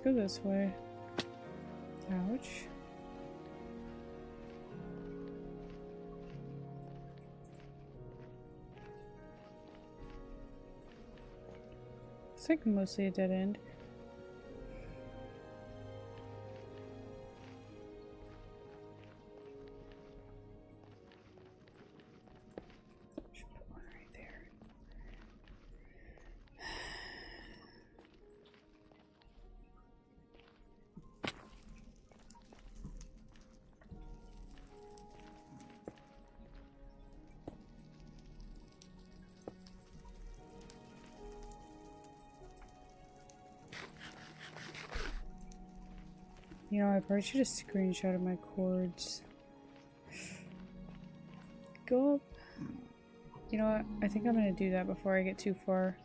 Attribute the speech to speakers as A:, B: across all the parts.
A: go this way. Ouch. It's like mostly a dead end. Should put one right there. You know, I probably should have screenshotted my cords. Go up. You know what? I think I'm gonna do that before I get too far.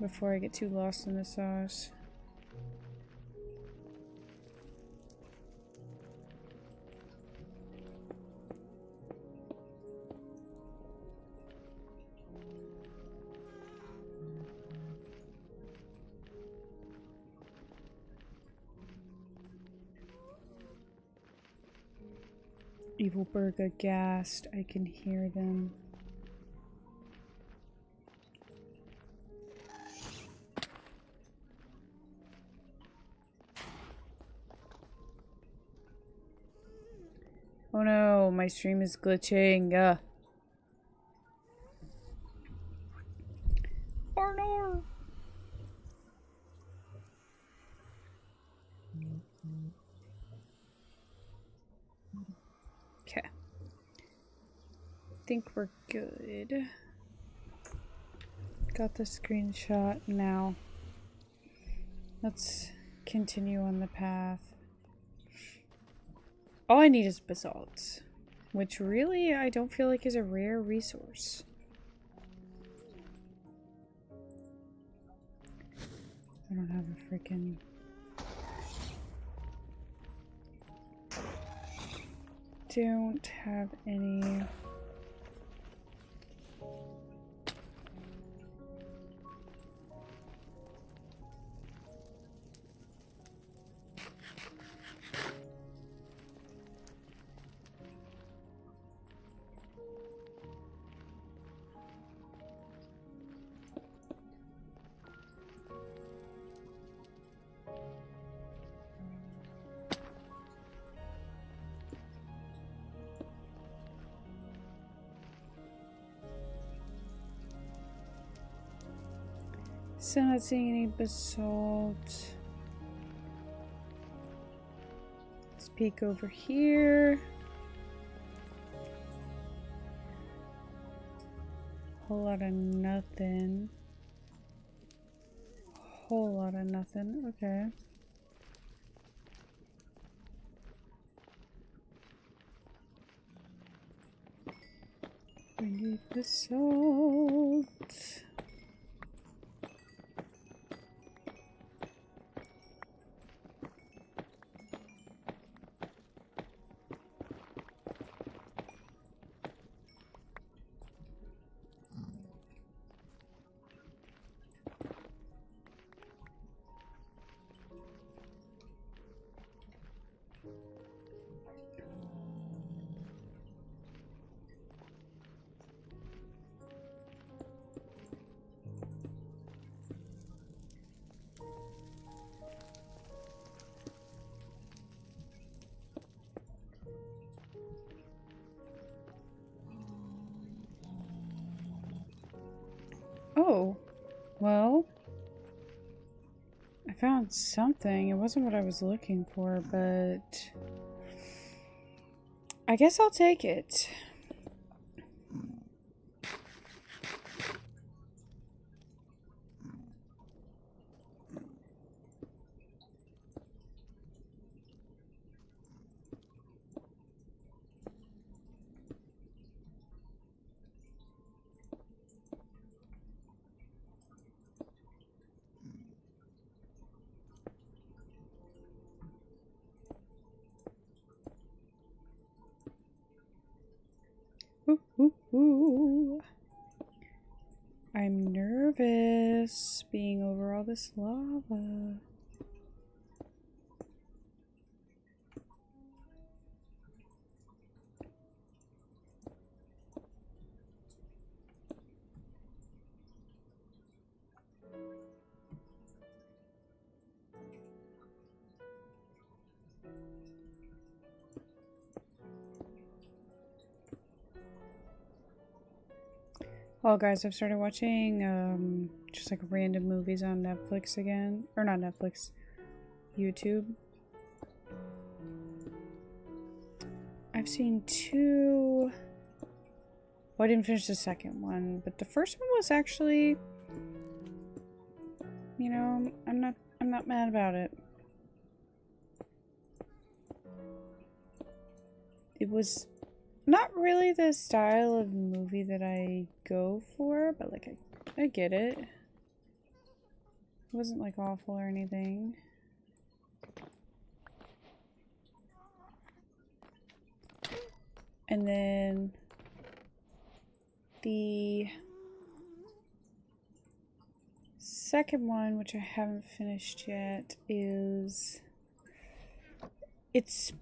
A: Before I get too lost in the sauce. Evil Burga gassed. I can hear them. Oh no, my stream is glitching. Oh no. Okay. I think we're good. Got the screenshot now. Let's continue on the path. All I need is basalt, which really I don't feel like is a rare resource. I don't have a freaking... Don't have any... Still not seeing any basalt. Let's peek over here. Whole lot of nothing. Whole lot of nothing. Okay. We need basalt. Oh, well, I found something. It wasn't what I was looking for, but I guess I'll take it. Ooh, ooh, ooh. I'm nervous being over all this lava. Oh, guys, I've started watching just like random movies on Netflix again. Or not Netflix, YouTube. I've seen 2. Well, I didn't finish the second one, but the first one was actually, you know, I'm not mad about it. It was not really the style of movie that I go for, but like I get it. It wasn't like awful or anything. And then the second one, which I haven't finished yet, is it's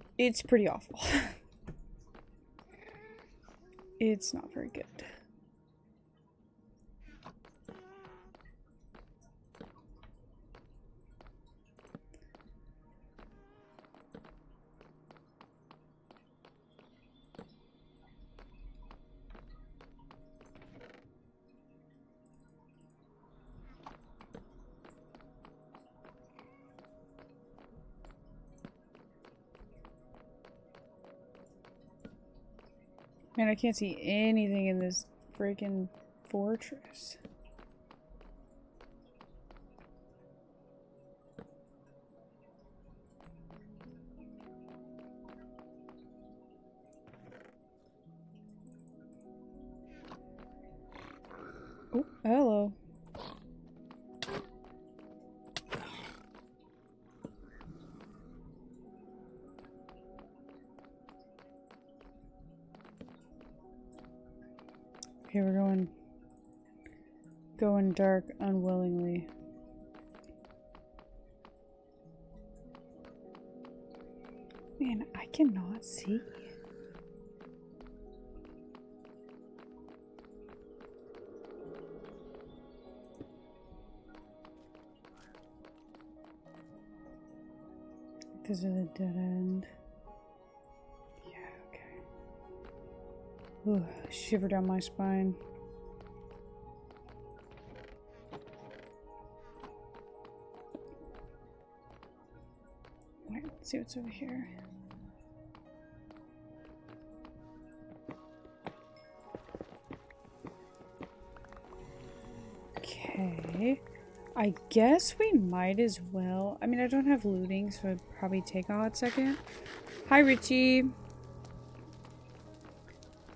A: pretty awful. It's not very good. Man, I can't see anything in this freaking fortress. Oh, hello. Okay, we're going dark unwillingly. Man, I cannot see. This is a dead end. Yeah, okay. Ooh, shiver down my spine. Alright, let's see what's over here. Okay. I guess we might as well. I mean, I don't have looting, so it'd probably take a hot second. Hi, Richie.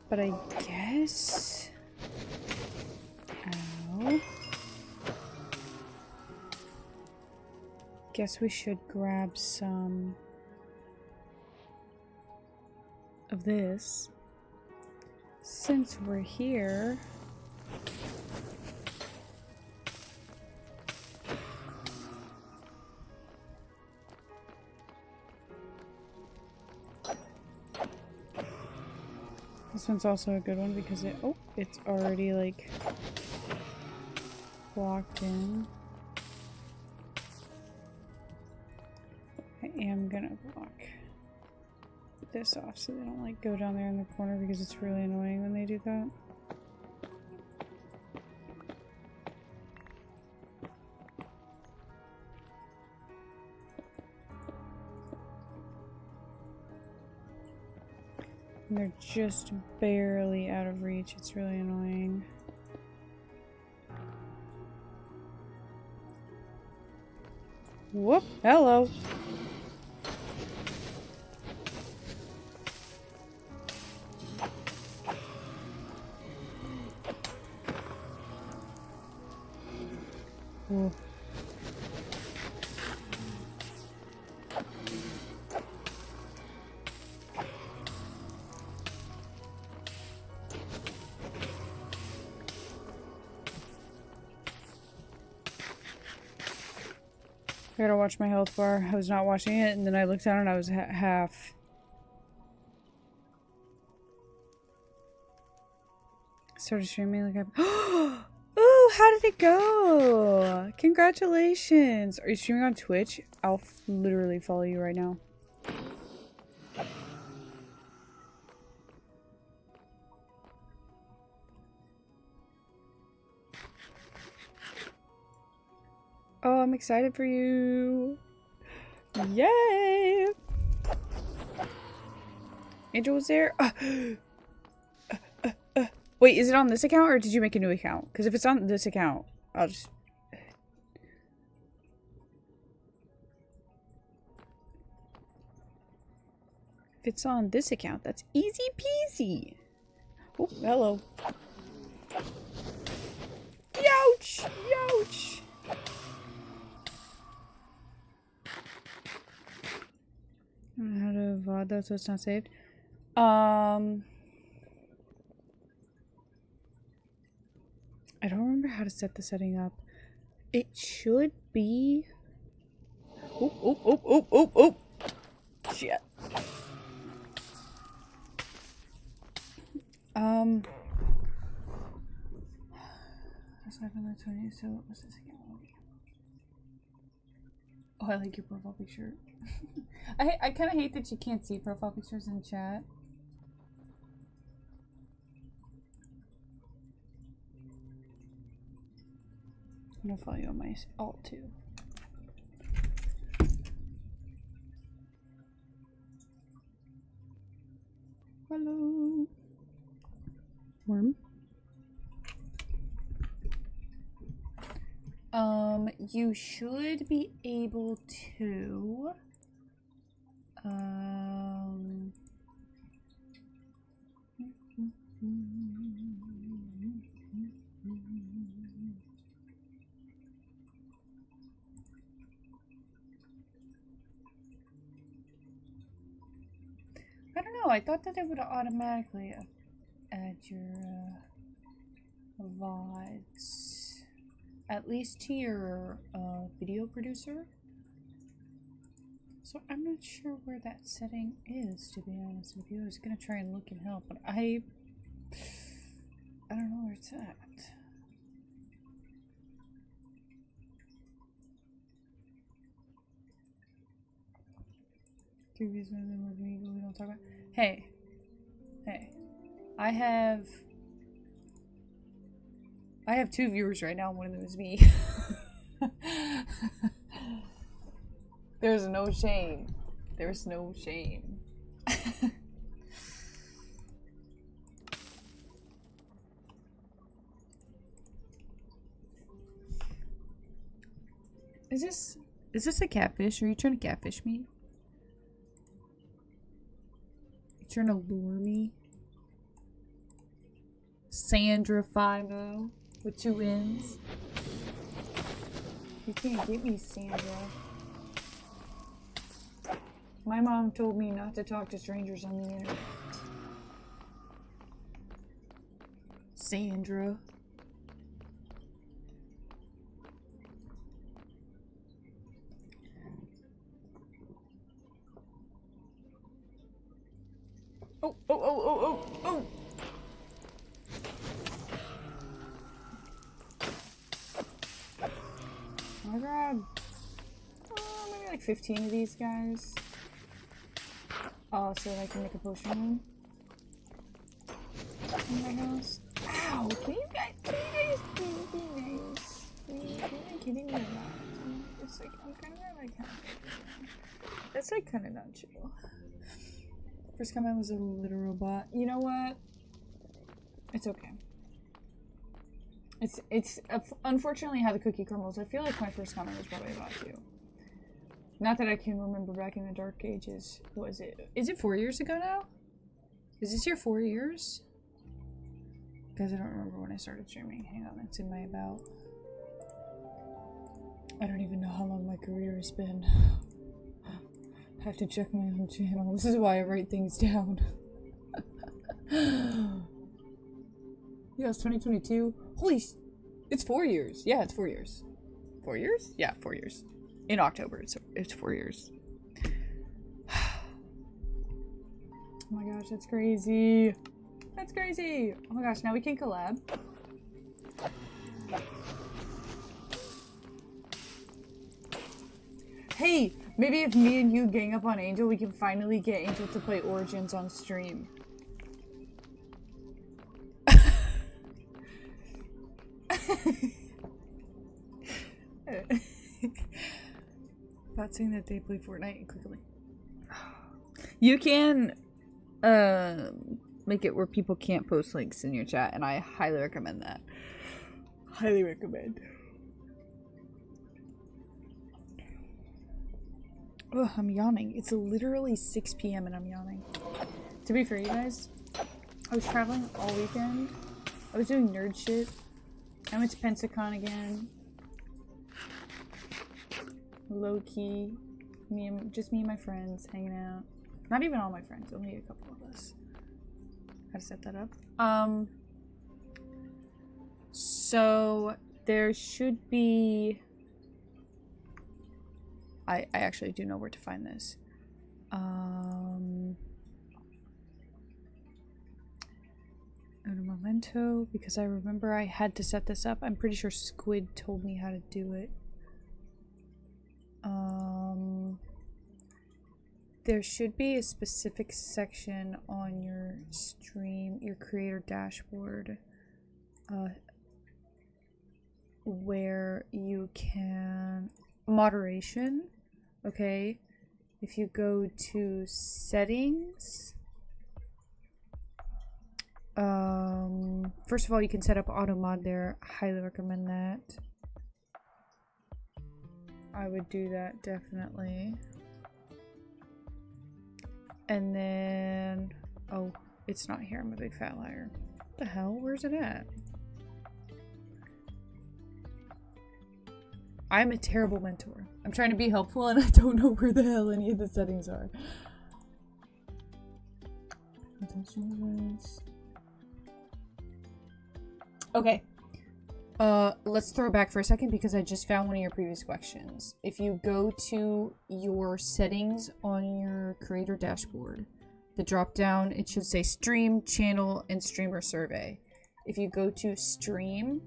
A: But I guess... Ow. Guess we should grab some of this. Since we're here... This one's also a good one because it's already like blocked in. I am gonna block this off so they don't like go down there in the corner because it's really annoying when they do that. And they're just barely out of reach. It's really annoying. Whoop! Hello! Ooh. I gotta watch my health bar. I was not watching it, and then I looked down and I was half. Started streaming like I'm. Ooh, how did it go? Congratulations! Are you streaming on Twitch? I'll literally follow you right now. Oh, I'm excited for you. Yay! Angel was there. Wait, is it on this account or did you make a new account? Because if it's on this account, I'll just... If it's on this account, that's easy peasy. Oh, hello. Youch! Youch! I don't know how to VOD that so it's not saved. I don't remember how to set the setting up. It should be... Oh, oh, oh, oh, oh, oh! Shit. So what was this again? Oh, I like your profile picture. I kind of hate that you can't see profile pictures in chat. I'm gonna follow you on my alt too. Hello. Worm. You should be able to I don't know, I thought that it would automatically add your VODs, at least to your video producer. So I'm not sure where that setting is, to be honest with you. I was gonna try and look and help, but I don't know where it's at. We don't talk about. Hey, I have 2 viewers right now, and one of them is me. There's no shame. There's no shame. Is this a catfish? Are you trying to catfish me? Trying to lure me? Sandra Fimo with 2 N's. You can't get me, Sandra. My mom told me not to talk to strangers on the internet. Sandra. Oh, oh, oh, oh, oh, oh! Oh my god. Maybe like 15 of these guys. Oh, so I can make a potion room. In my house. Ow! Can you guys be nice? Are you kidding me or not? It's like, I'm kind of like, that's like kind of not chill. First comment was a literal bot. You know what? It's okay. It's unfortunately how the cookie crumbles. I feel like my first comment was probably a bot too. Not that I can remember back in the dark ages. Was it? Is it 4 years ago now? Is this your 4 years? Guys, I don't remember when I started streaming. Hang on, it's in my about. I don't even know how long my career has been. I have to check my own channel. This is why I write things down. Yeah, it's 2022. Holy it's 4 years. Yeah, it's 4 years. 4 years? Yeah, 4 years. In October, it's 4 years. Oh my gosh, that's crazy. That's crazy. Oh my gosh, now we can collab. Hey, maybe if me and you gang up on Angel, we can finally get Angel to play Origins on stream. bot saying that they play Fortnite quickly. You can make it where people can't post links in your chat, and I highly recommend that. Highly recommend. Oh, I'm yawning. It's literally 6 p.m. and I'm yawning. To be fair, you guys, I was traveling all weekend. I was doing nerd shit. I went to Pensacon again. Low key. Just me and my friends hanging out. Not even all my friends, only a couple of us. Gotta set that up. So there should be. I actually do know where to find this. Un momento, because I remember I had to set this up. I'm pretty sure Squid told me how to do it. There should be a specific section on your stream, your creator dashboard, where you can moderation. Okay, if you go to settings, first of all, you can set up auto mod there. Highly recommend that. I would do that definitely. And then, oh, it's not here. I'm a big fat liar. What the hell? Where's it at? I'm a terrible mentor. I'm trying to be helpful and I don't know where the hell any of the settings are. Okay. Let's throw it back for a second because I just found one of your previous questions. If you go to your settings on your creator dashboard, the drop down, it should say stream, channel, and streamer survey. If you go to stream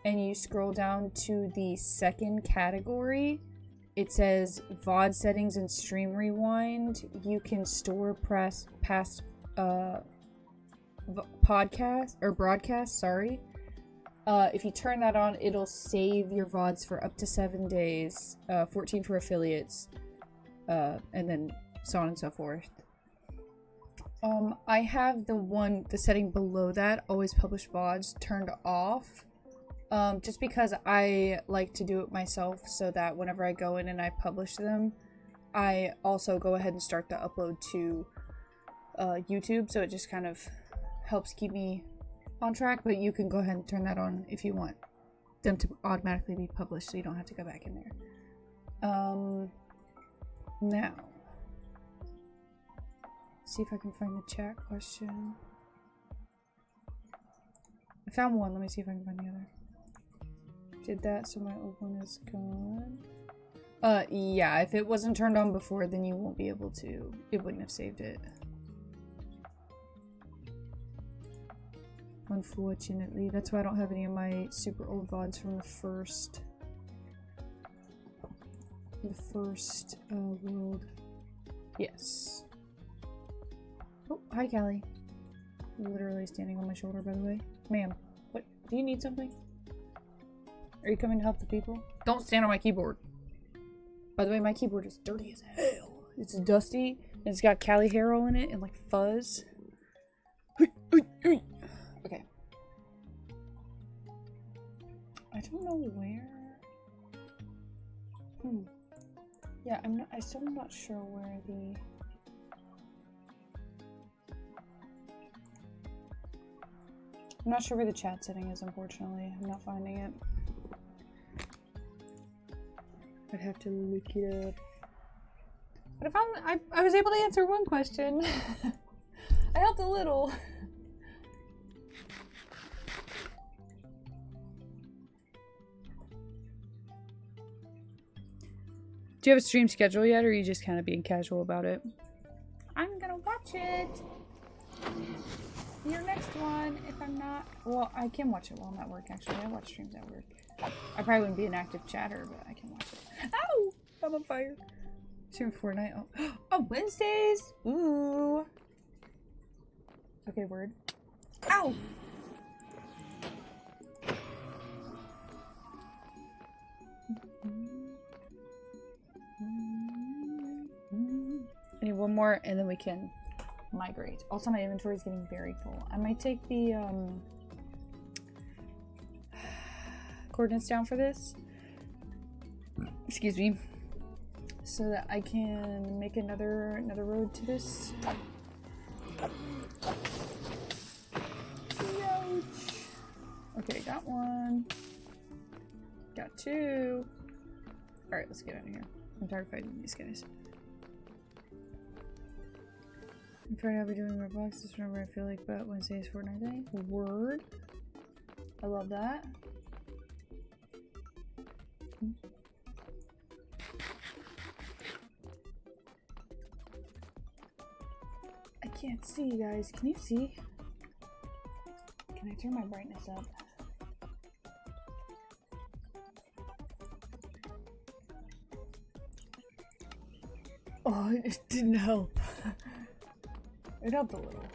A: and you scroll down to the second category, it says VOD settings and stream rewind. You can store past podcast or broadcast, sorry. If you turn that on, it'll save your VODs for up to 7 days, 14 for affiliates, and then so on and so forth. I have the setting below that, always publish VODs, turned off, just because I like to do it myself so that whenever I go in and I publish them, I also go ahead and start the upload to YouTube, so it just kind of helps keep me on track, but you can go ahead and turn that on if you want them to automatically be published so you don't have to go back in there. Now, see if I can find the chat question. I found one, let me see if I can find the other. Did that, so my old one is gone. Yeah, if it wasn't turned on before, then you won't be able to, it wouldn't have saved it. Unfortunately, that's why I don't have any of my super old VODs from the first world. Yes. Oh, hi Callie. Literally standing on my shoulder, by the way. Ma'am, what? Do you need something? Are you coming to help the people? Don't stand on my keyboard. By the way, my keyboard is dirty as hell. It's dusty, and it's got Callie hair all in it, and like fuzz. Okay. I don't know where. Yeah, I still am not sure where the. I'm not sure where the chat setting is, unfortunately. I'm not finding it. I'd have to look it up. But I was able to answer one question. I helped a little. Do you have a stream schedule yet, or are you just kind of being casual about it? I'm gonna watch it. Your next one, if I'm not... Well, I can watch it while I'm at work, actually. I watch streams at work. I probably wouldn't be an active chatter, but I can watch it. Ow! I'm on fire. Stream Fortnite. Oh, oh, Wednesdays! Ooh! Okay, word. Ow! one more, and then we can migrate. Also, my inventory is getting very full. I might take the coordinates down for this. Excuse me. So that I can make another road to this. Ouch. Okay, got one. Got two. Alright, let's get out of here. I'm tired of fighting these guys. I'm Friday I'll be doing Roblox just whenever I feel like, but Wednesday is Fortnite Day. Word. I love that. I can't see, guys. Can you see? Can I turn my brightness up? Oh, it didn't help. It helped a little.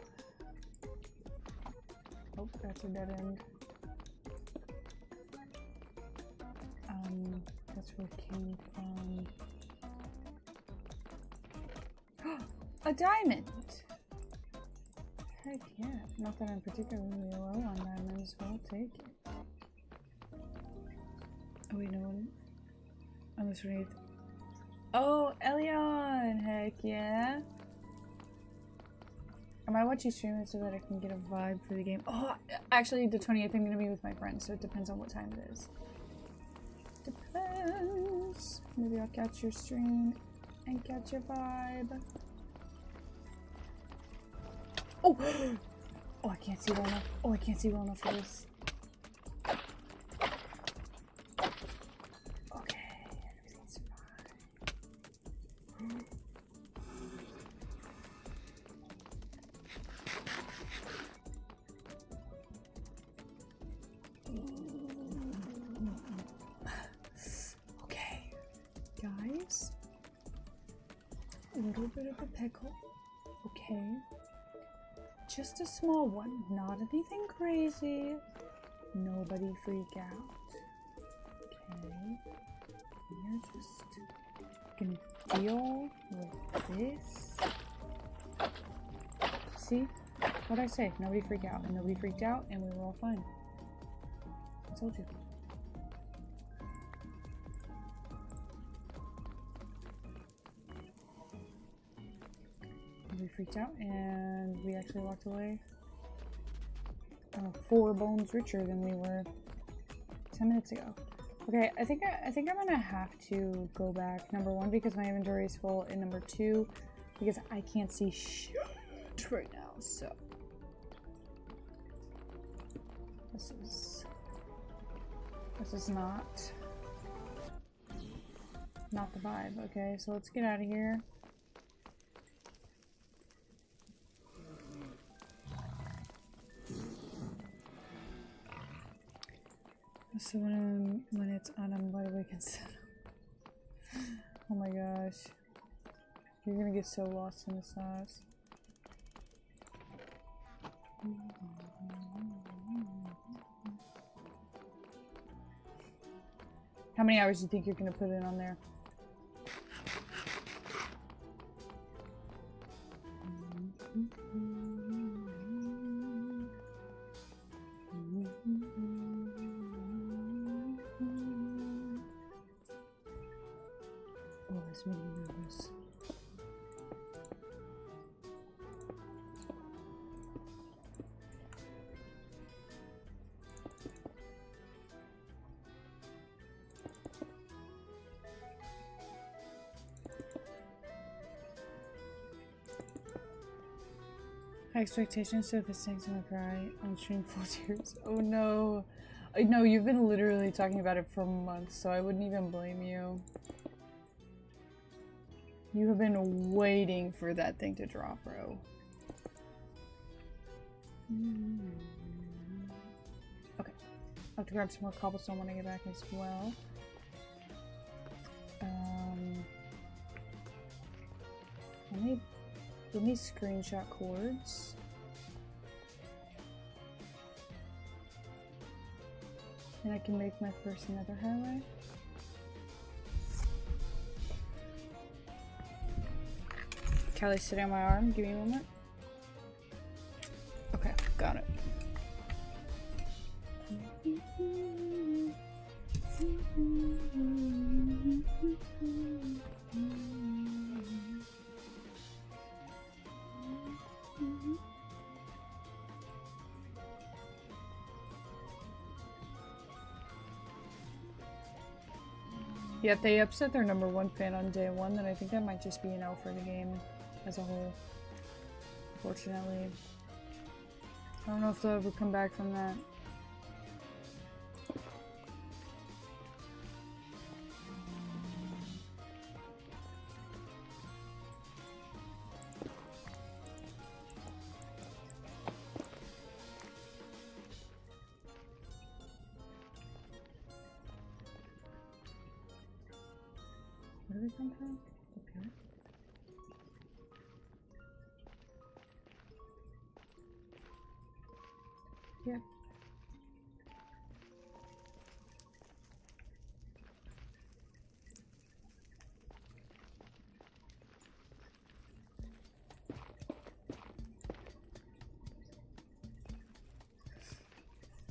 A: Oh, that's a dead end. That's where it came from. A diamond! Heck yeah. Not that I'm particularly low on diamonds, but I'll take it. Oh wait, no one. I'm just ready. Oh, Elion! Heck yeah! I might watch you stream it so that I can get a vibe for the game. Oh, actually, the 28th I'm gonna be with my friends, so it depends on what time it is. Depends. Maybe I'll catch your stream and catch your vibe. Oh! Oh, I can't see well enough. Oh, I can't see well enough for this. Okay, everything's fine. Okay, guys. A little bit of a pickle. Okay. Just a small one, not anything crazy. Nobody freak out. Okay. We're just gonna deal with this. See? What'd I say? Nobody freak out. And nobody freaked out, and we were all fine. I told you. We freaked out and we actually walked away 4 bones richer than we were 10 minutes ago. Okay, I think I'm gonna have to go back. Number 1, because my inventory is full, and number 2, because I can't see shit right now. So this is not the vibe. Okay, so let's get out of here. So when it's autumn, why do we can settle? Oh my gosh. You're gonna get so lost in the sauce. How many hours do you think you're gonna put in on there? Oh, this made me nervous. High expectations, so if it stinks, I'm gonna cry. On stream full tears. Oh no. I know, you've been literally talking about it for months, so I wouldn't even blame you. You have been waiting for that thing to drop, bro. Okay. I'll have to grab some more cobblestone when I get back as well. Let me screenshot chords. And I can make my first nether highway. Callie, sit on my arm. Give me a moment. Okay, got it. Yeah, if they upset their #1 fan on day one, then I think that might just be an L for the game as a whole. Fortunately. I don't know if they'll ever come back from that. Where did we come from? Okay. Yep.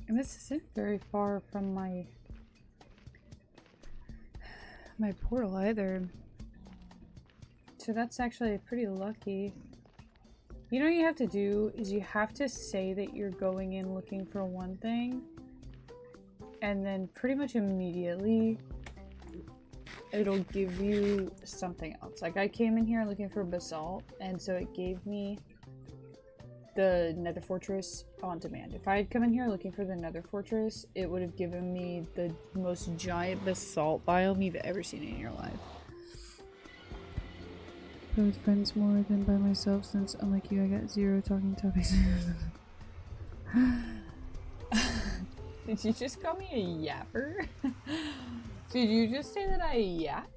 A: And this isn't very far from my portal either. So that's actually pretty lucky. You know what you have to do is you have to say that you're going in looking for one thing, and then pretty much immediately it'll give you something else. Like I came in here looking for basalt, and so it gave me the Nether Fortress on demand. If I had come in here looking for the Nether Fortress, it would have given me the most giant basalt biome you've ever seen in your life. Play with friends more than by myself, since unlike you, I got 0 talking topics. Did you just call me a yapper? Did you just say that I yap?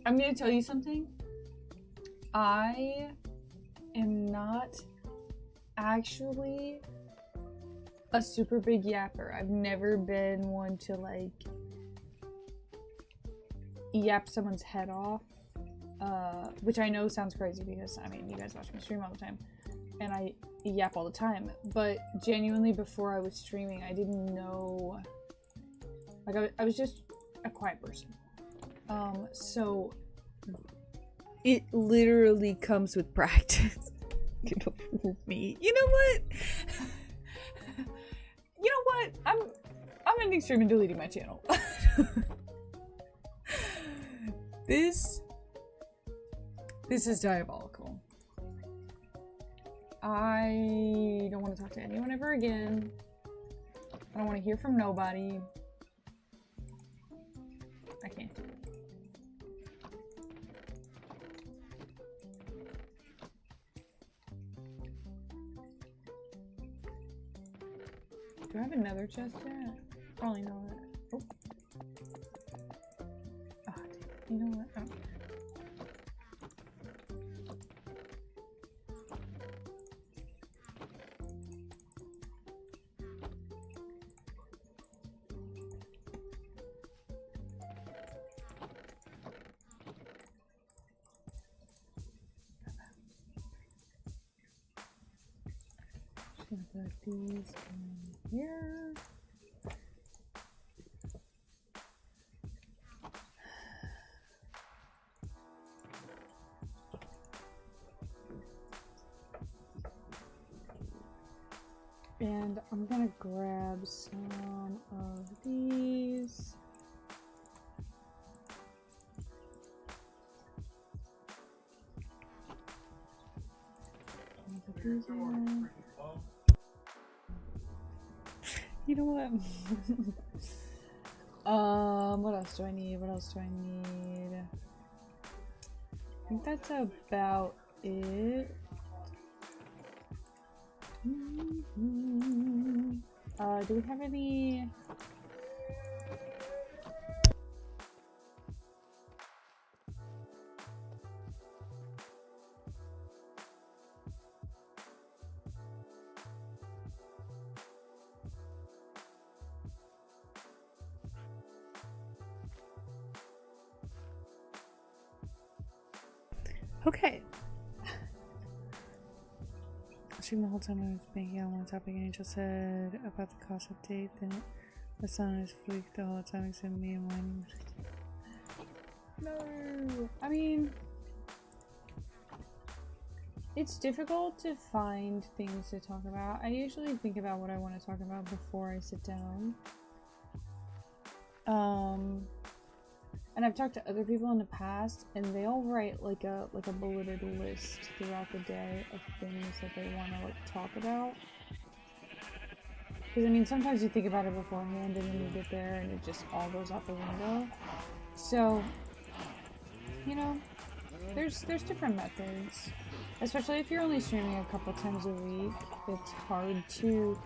A: I'm gonna tell you something. I am not actually a super big yapper. I've never been one to like yap someone's head off. Which I know sounds crazy because, I mean, you guys watch me stream all the time, and I yap all the time, but genuinely before I was streaming, I didn't know, like, I was just a quiet person. So, it literally comes with practice. You don't fool me. You know what? You know what? I'm ending stream and deleting my channel. This is diabolical. I don't want to talk to anyone ever again. I don't want to hear from nobody. I can't do it. Do I have another chest yet? Probably not. Oh. Ah, damn. You know what? I don't care. Put these in here. And I'm gonna grab some of these. Put these in. You know what? What else do I need? What else do I need? I think that's about it. Do we have any?
B: Okay. Stream the whole time I was making on one topic, and Angel said about the cost update. Then it was on his fleek the whole time, except me and whining.
A: No, I mean, it's difficult to find things to talk about. I usually think about what I want to talk about before I sit down. And I've talked to other people in the past, and they all write like a bulleted list throughout the day of things that they want to like talk about. Because I mean, sometimes you think about it beforehand, and then you get there, and it just all goes out the window. So, you know, there's different methods. Especially if you're only streaming a couple times a week, it's hard to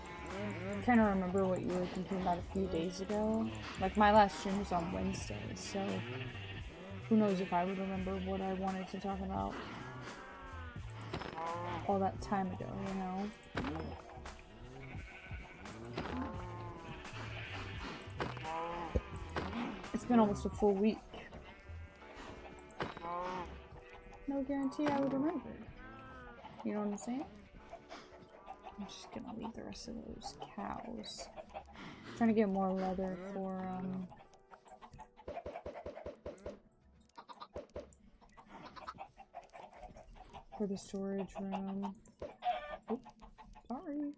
A: kind of remember what you were thinking about a few days ago. Like, my last stream was on Wednesday, so who knows if I would remember what I wanted to talk about all that time ago, you know? It's been almost a full week. No guarantee I would remember. You know what I'm saying? I'm just gonna leave the rest of those cows. I'm trying to get more leather for the storage room. Oh, sorry.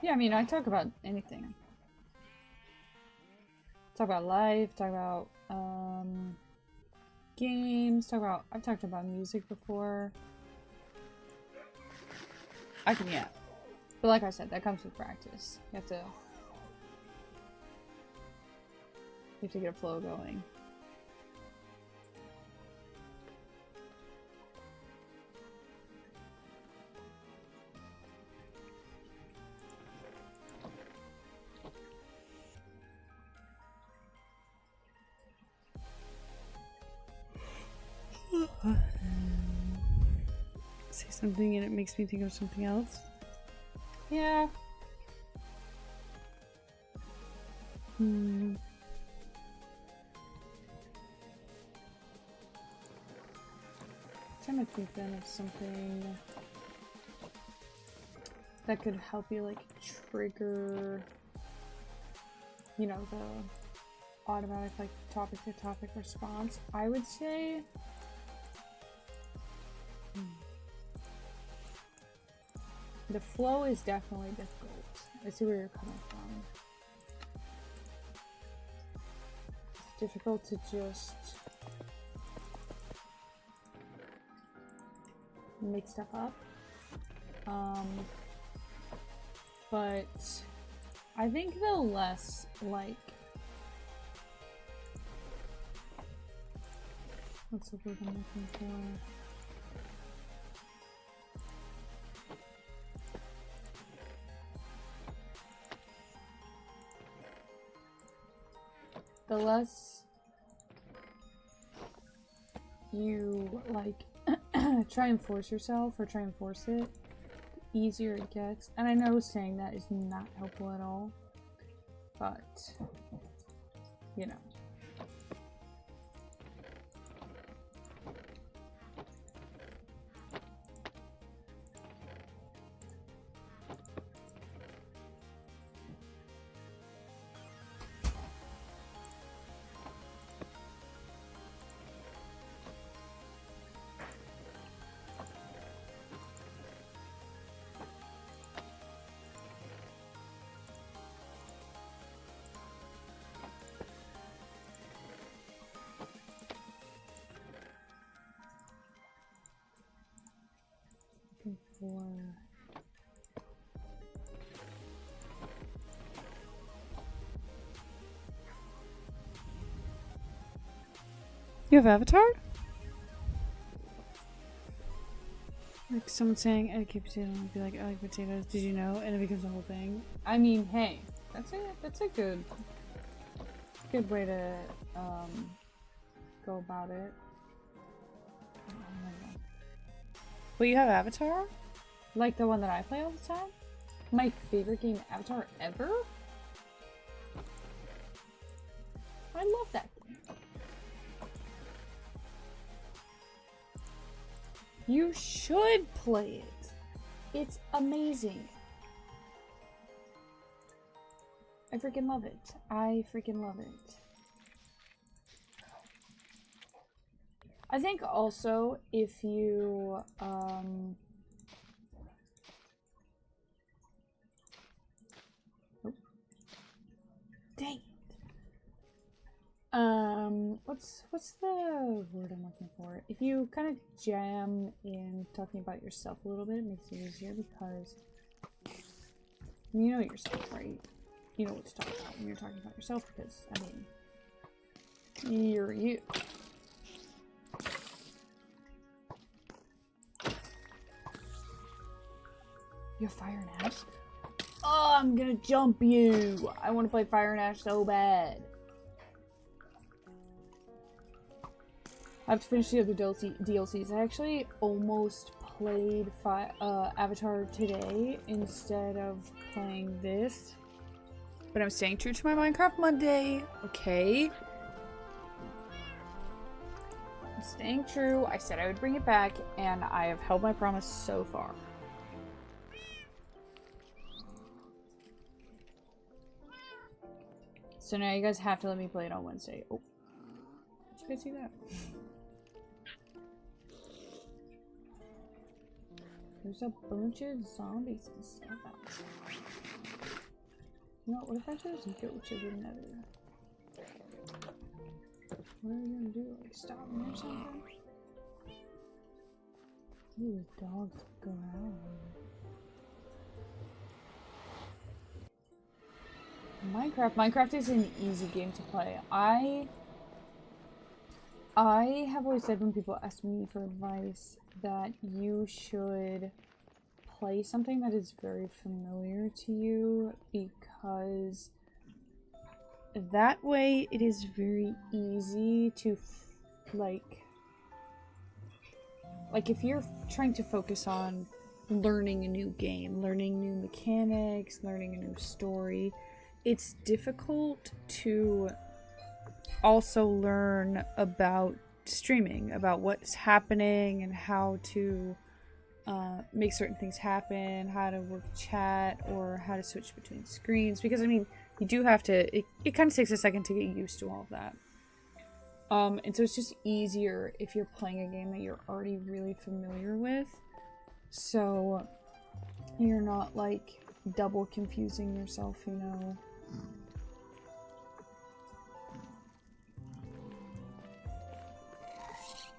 A: Yeah, I mean, I talk about anything. Talk about life, talk about games, I've talked about music before. Yeah. But like I said, that comes with practice. You have to get a flow going.
B: Say something and it makes me think of something else.
A: Yeah. Trying to think then of something that could help you like trigger, you know, the automatic like topic to topic response. I would say the flow is definitely difficult. I see where you're coming from. It's difficult to just make stuff up. But I think the less like, what's the word I'm looking for? The less you like try and force yourself or try and force it, the easier it gets. And I know saying that is not helpful at all, but you know.
B: You have Avatar? Like someone saying, I like potato, and I'd be like, I like potatoes, did you know? And it becomes a whole thing.
A: I mean, hey, that's a good way to go about it.
B: Well, you have Avatar?
A: Like the one that I play all the time? My favorite game Avatar ever? I love that game. You should play it. It's amazing. I freaking love it. I freaking love it. I think also if you dang it. What's the word I'm looking for? If you kind of jam in talking about yourself a little bit, it makes it easier because you know yourself, right? You know what to talk about when you're talking about yourself because, I mean, you're you. You have Fire and Ash? Oh, I'm gonna jump you! I want to play Fire and Ash so bad. I have to finish the other DLCs. I actually almost played Avatar today instead of playing this. But I'm staying true to my Minecraft Monday, okay? I'm staying true. I said I would bring it back, and I have held my promise so far. So now you guys have to let me play it on Wednesday. Oh. Did you guys see that? There's a bunch of zombies and stuff outside. You know, what if I just go to the Nether? What are we gonna do? Like, stop me or something? Ooh, dogs go out. Minecraft is an easy game to play. I have always said when people ask me for advice that you should play something that is very familiar to you because that way it is very easy to like if you're trying to focus on learning a new game, learning new mechanics, learning a new story, it's difficult to also learn about streaming, about what's happening and how to make certain things happen, how to work chat, or how to switch between screens. Because, I mean, you do have to, it kind of takes a second to get used to all of that. And so it's just easier if you're playing a game that you're already really familiar with. So you're not, like, double confusing yourself, you know.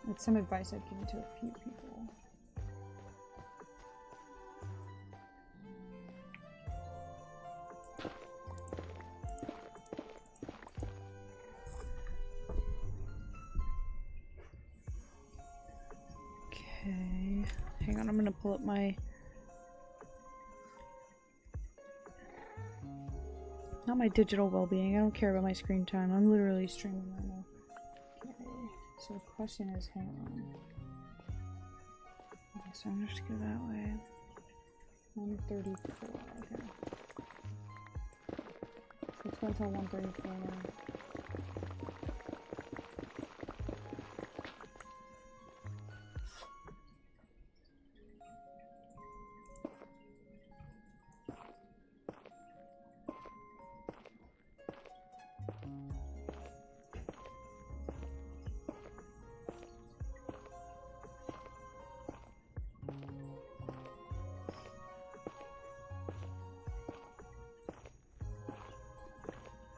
A: That's some advice I've given to a few people. Okay, hang on, I'm gonna pull up my... Not my digital well-being, I don't care about my screen time, I'm literally streaming right now. Okay, so the question is, hang on. Okay, so I'm gonna have to go that way. 134, okay. So let's go until 134.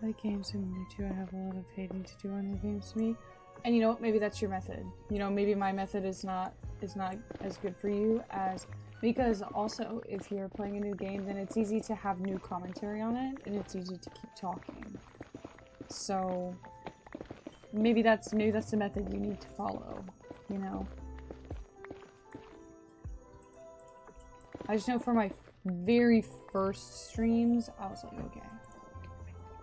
A: I like games and me too. I have a lot of hating to do on your games to me. And you know what? Maybe that's your method. You know, maybe my method is not as good for you as... Because also, if you're playing a new game, then it's easy to have new commentary on it, and it's easy to keep talking. So, maybe that's the method you need to follow, you know? I just know for my very first streams, I was like, okay,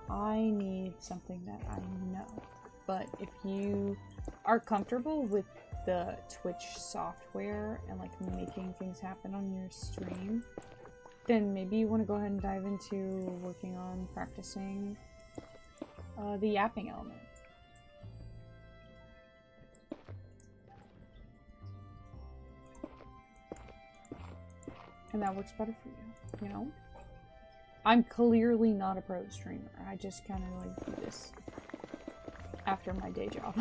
A: I need something that I know. But if you are comfortable with the Twitch software and like making things happen on your stream, then maybe you want to go ahead and dive into working on practicing the yapping element.
B: and that works better for you, you know? I'm clearly not a pro streamer. I just kind of like do this after my day job.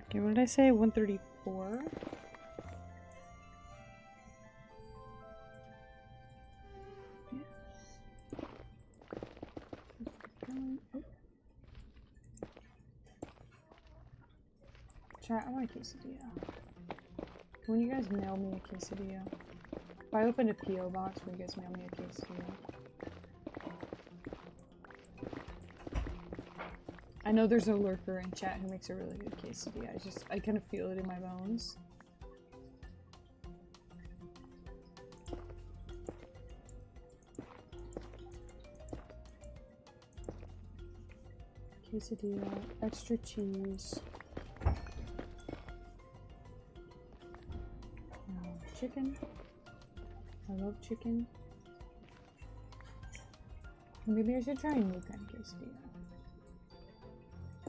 B: Okay, what did I say? 134? Chat, I want a quesadilla. When you guys mail me a quesadilla? If I opened a P.O. box, will you guys mail me a quesadilla? I know there's a lurker in chat who makes a really good quesadilla. I kind of feel it in my bones. Quesadilla, extra cheese. Chicken. I love chicken. Maybe I should try a new kind of quesadilla.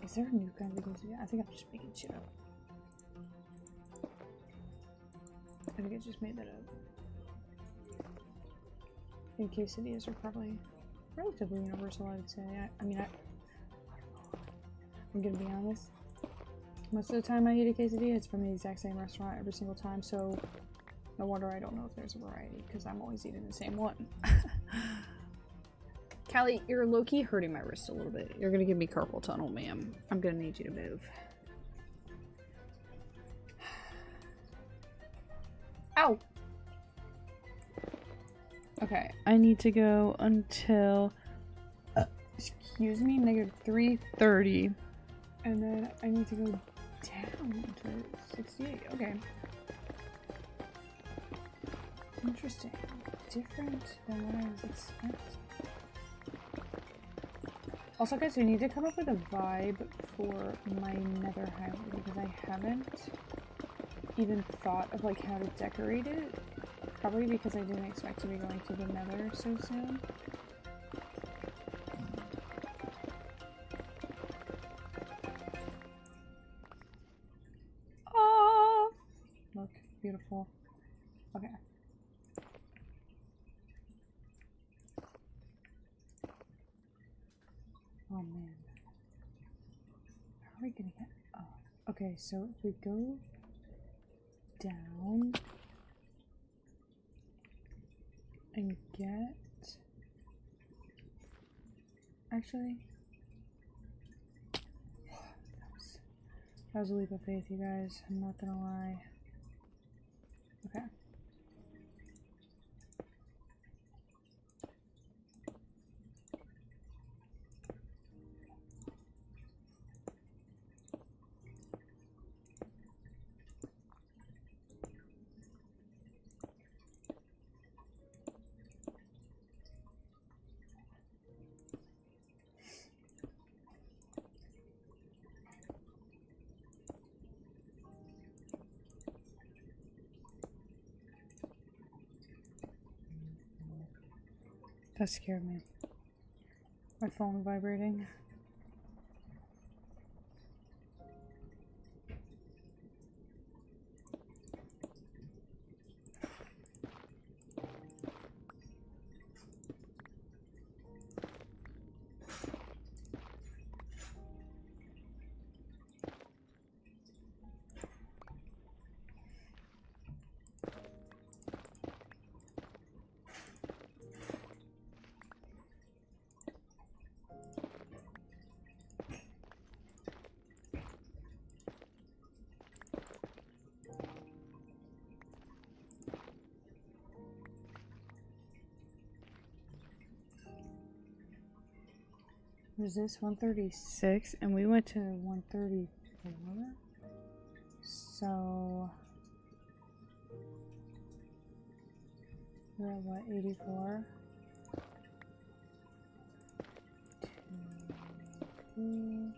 B: Is there a new kind of quesadilla? I think I'm just making shit up. I think I just made that up. I think quesadillas are probably relatively universal, I would say. I'm gonna be honest. Most of the time I eat a quesadilla, it's from the exact same restaurant every single time, so no wonder I don't know if there's a variety, because I'm always eating the same one. Callie, you're low-key hurting my wrist a little bit. You're gonna give me carpal tunnel, ma'am. I'm gonna need you to move. Ow! Okay, I need to go until, excuse me, -3:30. And then I need to go down to 68. Okay. Interesting. Different than what I was expecting. Also, guys, we need to come up with a vibe for my nether highway because I haven't even thought of like how to decorate it. Probably because I didn't expect to be going to the nether so soon. Oh, look, beautiful. Okay. Oh man. How are we gonna get up? Okay, so if we go down and get... Actually... That was a leap of faith, you guys. I'm not gonna lie. Okay. That scared me. My phone vibrating. Was this 136? And we went to 134. So we're at what, 84? 2, 3.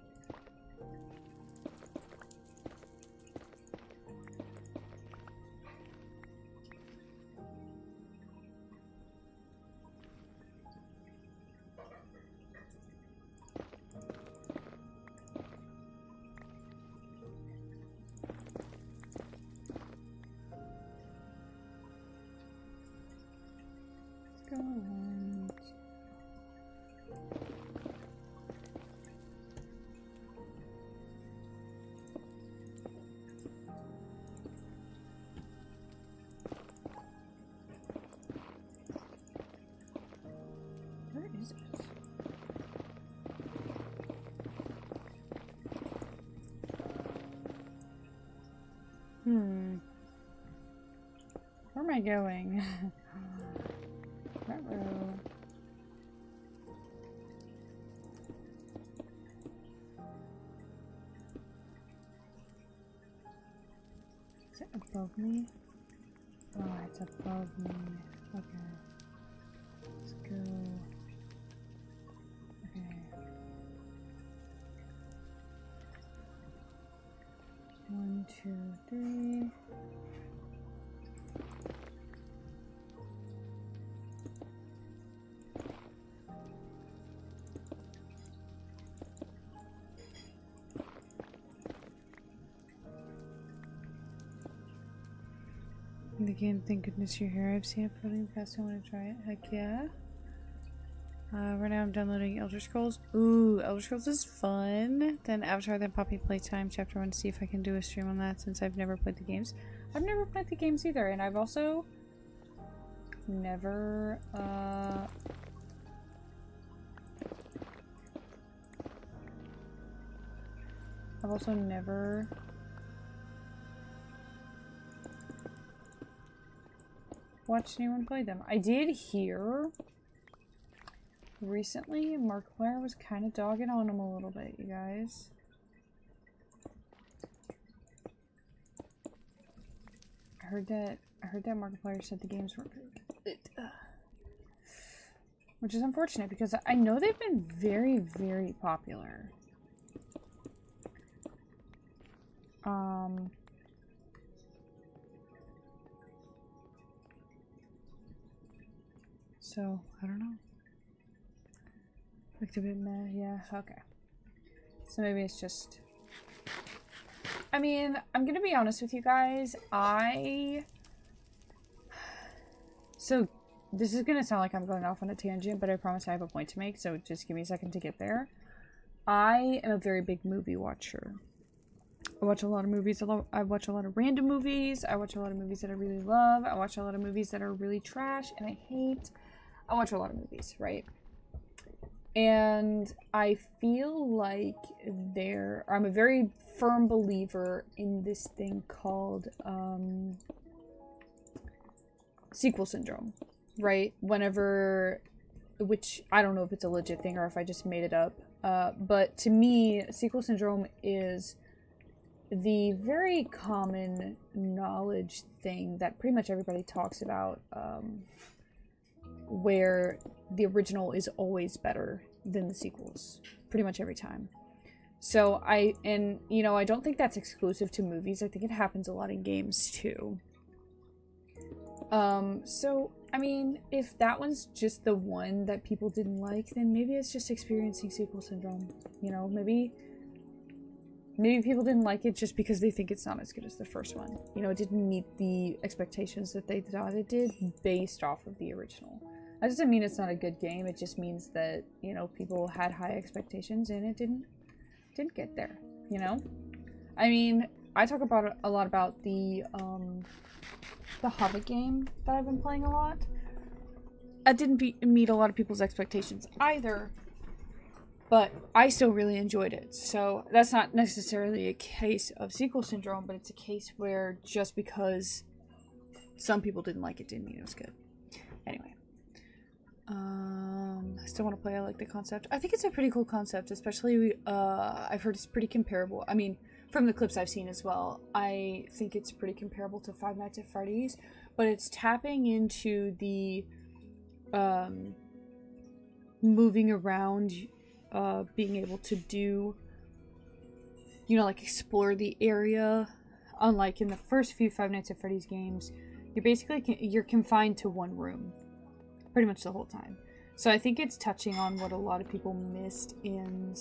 B: Where am I going? Uh-oh. Is it above me? Oh, it's above me. Okay. Let's go. Okay. 1, 2, 3. The game, thank goodness you're here. I've seen it floating past. I want to try it. Heck yeah. Right now I'm downloading Elder Scrolls. Ooh, Elder Scrolls is fun. Then Avatar, then Poppy Playtime Chapter 1 to see if I can do a stream on that since I've never played the games. I've never played the games either, and I've also never, watched anyone play them. I did hear recently Markiplier was kind of dogging on them a little bit, you guys. I heard that Markiplier said the games weren't good. Which is unfortunate because I know they've been very, very popular. So, I don't know. Looked a bit meh, yeah, okay. So maybe it's just... I mean, I'm gonna be honest with you guys, So, this is gonna sound like I'm going off on a tangent, but I promise I have a point to make, so just give me a second to get there. I am a very big movie watcher. I watch a lot of movies, I watch a lot of random movies, I watch a lot of movies that I really love, I watch a lot of movies that are really trash and I hate. I watch a lot of movies, right? And I feel like I'm a very firm believer in this thing called sequel syndrome, right? Which I don't know if it's a legit thing or if I just made it up, but to me, sequel syndrome is the very common knowledge thing that pretty much everybody talks about, where the original is always better than the sequels, pretty much every time. So I don't think that's exclusive to movies. I think it happens a lot in games too. So, I mean, if that one's just the one that people didn't like, then maybe it's just experiencing sequel syndrome. You know, maybe people didn't like it just because they think it's not as good as the first one. You know, it didn't meet the expectations that they thought it did based off of the original. That doesn't mean it's not a good game. It just means that, you know, people had high expectations and it didn't get there, you know? I mean, I talk about a lot about the Hobbit game that I've been playing a lot. That didn't meet a lot of people's expectations either, but I still really enjoyed it. So that's not necessarily a case of sequel syndrome, but it's a case where just because some people didn't like it didn't mean it was good. Anyway. I still want to play. I like the concept. I think it's a pretty cool concept, especially I've heard it's pretty comparable. I mean, from the clips I've seen as well, I think it's pretty comparable to Five Nights at Freddy's, but it's tapping into the moving around, being able to do, you know, like explore the area. Unlike in the first few Five Nights at Freddy's games, you're confined to one room pretty much the whole time. So I think it's touching on what a lot of people missed in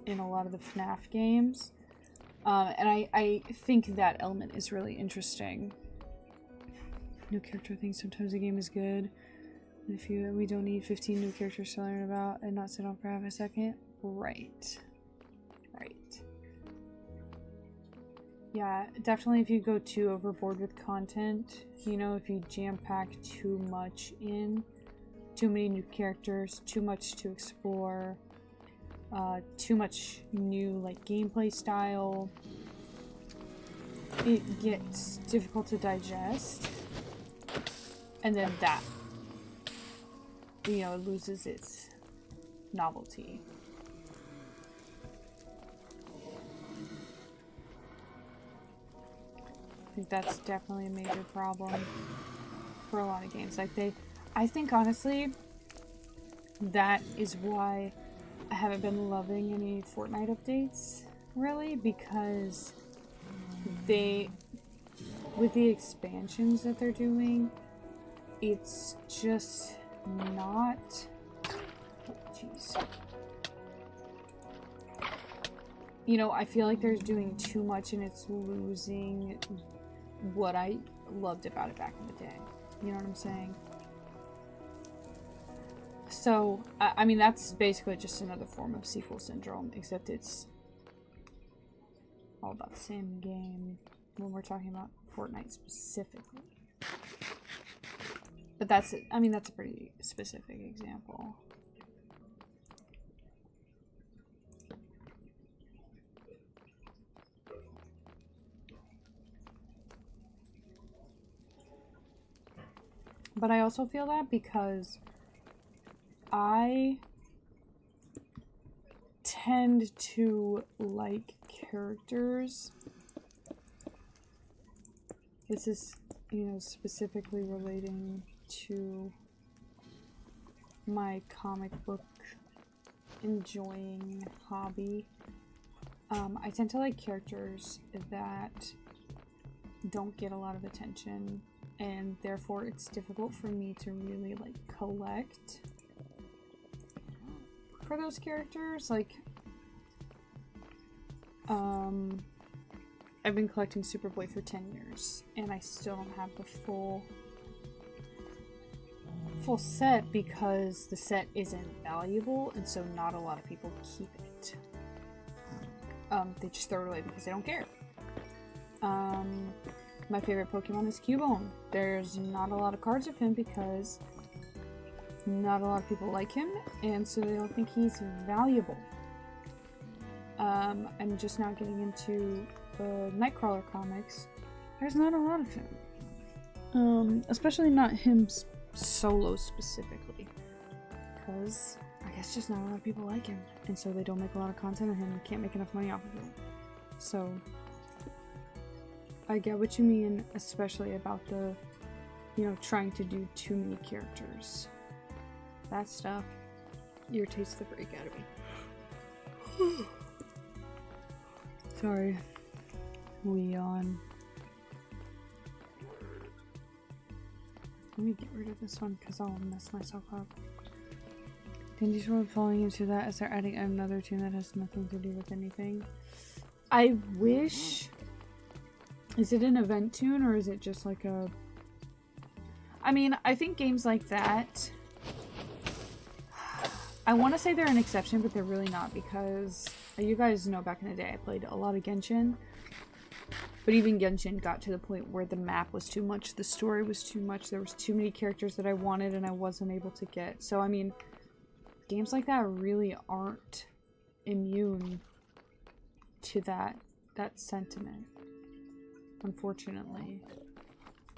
B: a lot of the FNAF games. And I think that element is really interesting. New character things. Sometimes a game is good. We don't need 15 new characters to learn about and not sit on for half a second. Right. Yeah, definitely if you go too overboard with content, you know, if you jam-pack too much in, too many new characters, too much to explore, too much new, like, gameplay style, it gets difficult to digest, and then that, you know, it loses its novelty. I think that's definitely a major problem for a lot of games. Like I think honestly, that is why I haven't been loving any Fortnite updates, really, because with the expansions that they're doing, it's just not, jeez. You know, I feel like they're doing too much and it's losing what I loved about it back in the day. You know what I'm saying? So, I mean, that's basically just another form of sequel syndrome, except it's all about the same game when we're talking about Fortnite specifically. But that's, I mean, that's a pretty specific example. But I also feel that because I tend to like characters. This is, you know, specifically relating to my comic book enjoying hobby. I tend to like characters that don't get a lot of attention, and therefore it's difficult for me to really like collect for those characters. Like I've been collecting Superboy for 10 years and I still don't have the full set because the set isn't valuable, and so not a lot of people keep it. They just throw it away because they don't care. My favorite Pokemon is Cubone. There's not a lot of cards of him because not a lot of people like him, and so they don't think he's valuable. I'm just now getting into the Nightcrawler comics. There's not a lot of him. Especially not him solo specifically. Because I guess just not a lot of people like him, and so they don't make a lot of content on him and can't make enough money off of it. So I get what you mean, especially about the, you know, trying to do too many characters. That stuff irritates the freak out of me. Sorry. We yawn. Let me get rid of this one because I'll mess myself up. Dandy's World falling into that as they're adding another tune that has nothing to do with anything. I wish... Is it an event tune or is it just like a... I mean, I think games like that... I want to say they're an exception, but they're really not, because you guys know back in the day I played a lot of Genshin. But even Genshin got to the point where the map was too much, the story was too much, there was too many characters that I wanted and I wasn't able to get. So, I mean, games like that really aren't immune to that sentiment. Unfortunately.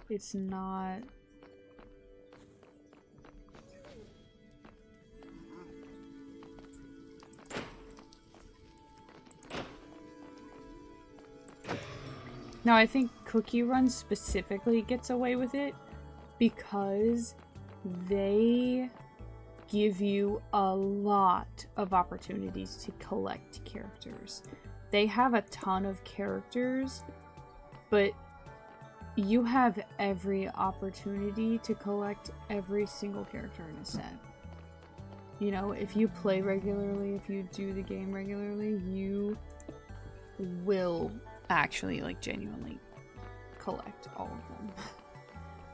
B: It's not... Now, I think Cookie Run specifically gets away with it because they give you a lot of opportunities to collect characters. They have a ton of characters, but you have every opportunity to collect every single character in a set. You know, if you play regularly, if you do the game regularly, you will actually, like, genuinely collect all of them.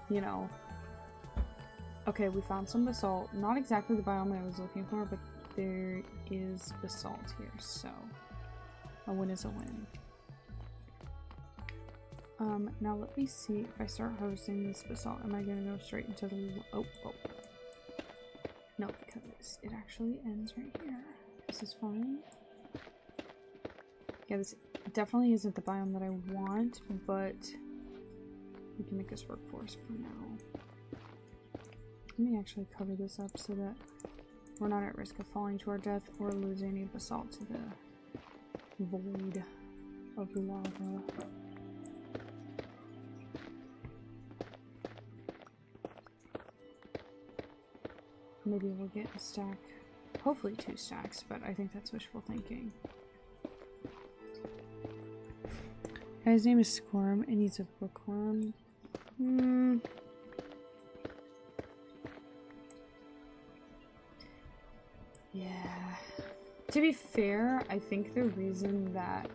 B: You know. Okay, we found some basalt. Not exactly the biome I was looking for, but there is basalt here, so a win is a win. Now let me see if I start harvesting this basalt, am I gonna go straight into the... Oh. No, because it actually ends right here. This is fine. Yeah, this It definitely isn't the biome that I want, but we can make this work for us for now. Let me actually cover this up so that we're not at risk of falling to our death or losing any basalt to the void of lava. Maybe we'll get a stack. Hopefully 2 stacks, but I think that's wishful thinking. His name is Squirm and he's a bookworm. Yeah. To be fair, I think the reason that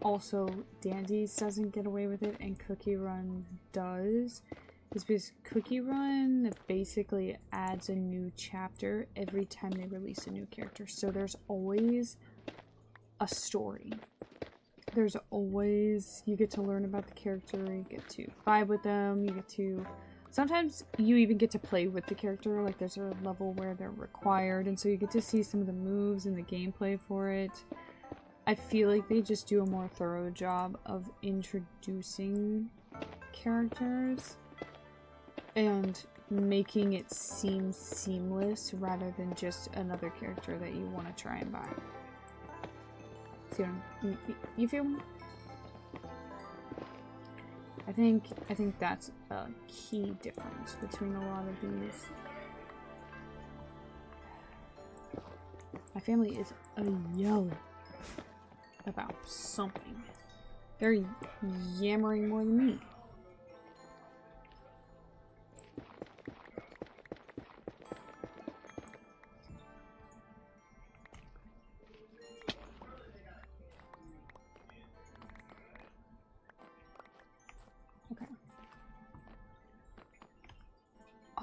B: also Dandy's doesn't get away with it and Cookie Run does is because Cookie Run basically adds a new chapter every time they release a new character. So there's always a story. There's always, you get to learn about the character, you get to vibe with them, you get to, sometimes you even get to play with the character, like there's a level where they're required, and so you get to see some of the moves and the gameplay for it. I feel like they just do a more thorough job of introducing characters and making it seem seamless rather than just another character that you want to try and buy. See what you feel? I think that's a key difference between a lot of these. My family is yelling about something. They're yammering more than me.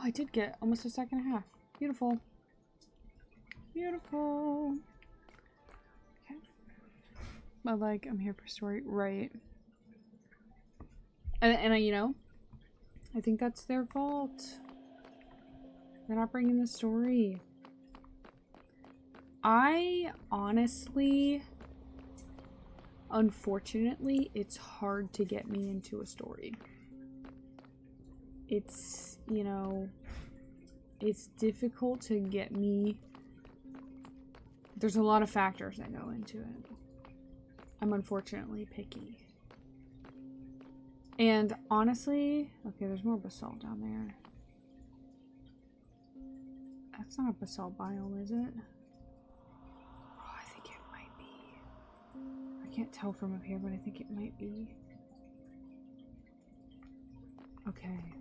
B: I did get almost a stack and a half. Beautiful. Beautiful. Okay. But like, I'm here for story. Right. And you know, I think that's their fault. They're not bringing the story. I honestly, unfortunately, it's hard to get me into a story. It's, you know, it's difficult to get me. There's a lot of factors that go into it. I'm unfortunately picky. And honestly, okay, there's more basalt down there. That's not a basalt biome, is it? Oh, I think it might be. I can't tell from up here, but I think it might be. Okay.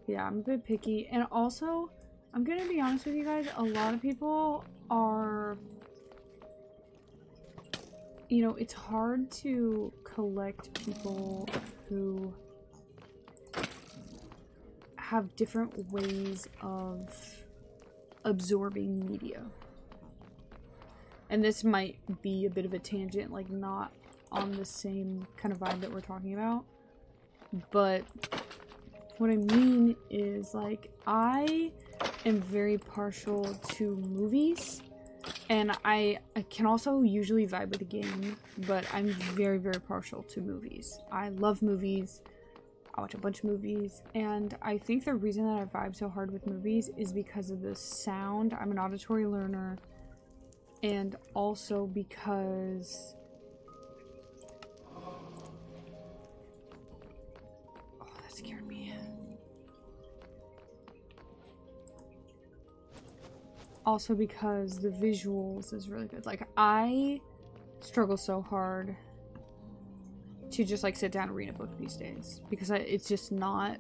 B: Yeah, I'm a bit picky. And also, I'm gonna be honest with you guys, a lot of people are, you know, it's hard to collect people who have different ways of absorbing media. And this might be a bit of a tangent, like not on the same kind of vibe that we're talking about. But what I mean is, like, I am very partial to movies. And I can also usually vibe with a game, but I'm very, very partial to movies. I love movies. I watch a bunch of movies. And I think the reason that I vibe so hard with movies is because of the sound. I'm an auditory learner. And also because... oh, that scared me. Also because the visuals is really good. Like, I struggle so hard to just, like, sit down and read a book these days. Because it's just not...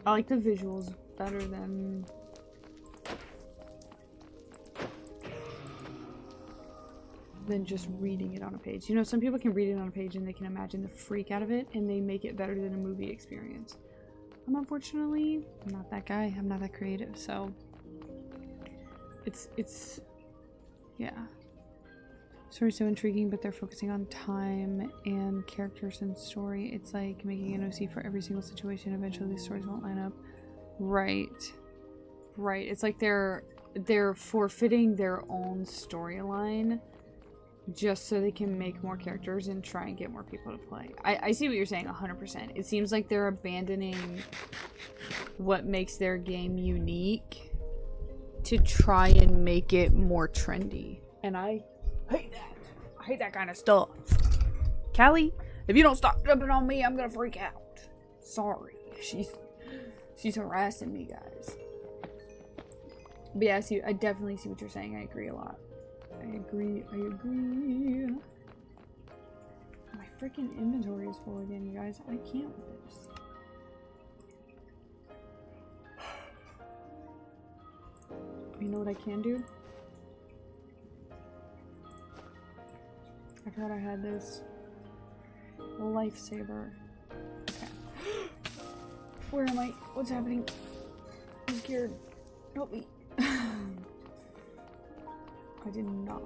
B: I like the visuals better than... just reading it on a page. You know, some people can read it on a page and they can imagine the freak out of it and they make it better than a movie experience. I'm unfortunately not that guy. I'm not that creative, so it's yeah. Story's so intriguing, but they're focusing on time and characters and story. It's like making an OC for every single situation. Eventually the stories won't line up. Right. Right. It's like they're forfeiting their own storyline just so they can make more characters and try and get more people to play. I see what you're saying 100%. It seems like they're abandoning what makes their game unique to try and make it more trendy. And I hate that. I hate that kind of stuff. Callie, if you don't stop jumping on me, I'm gonna freak out. Sorry. She's harassing me, guys. But yeah, I definitely see what you're saying. I agree a lot. I agree. My freaking inventory is full again, you guys. I can't with this. You know what I can do? I forgot I had this. A lifesaver. Okay. Where am I? What's happening? I'm scared. Help me. I did not.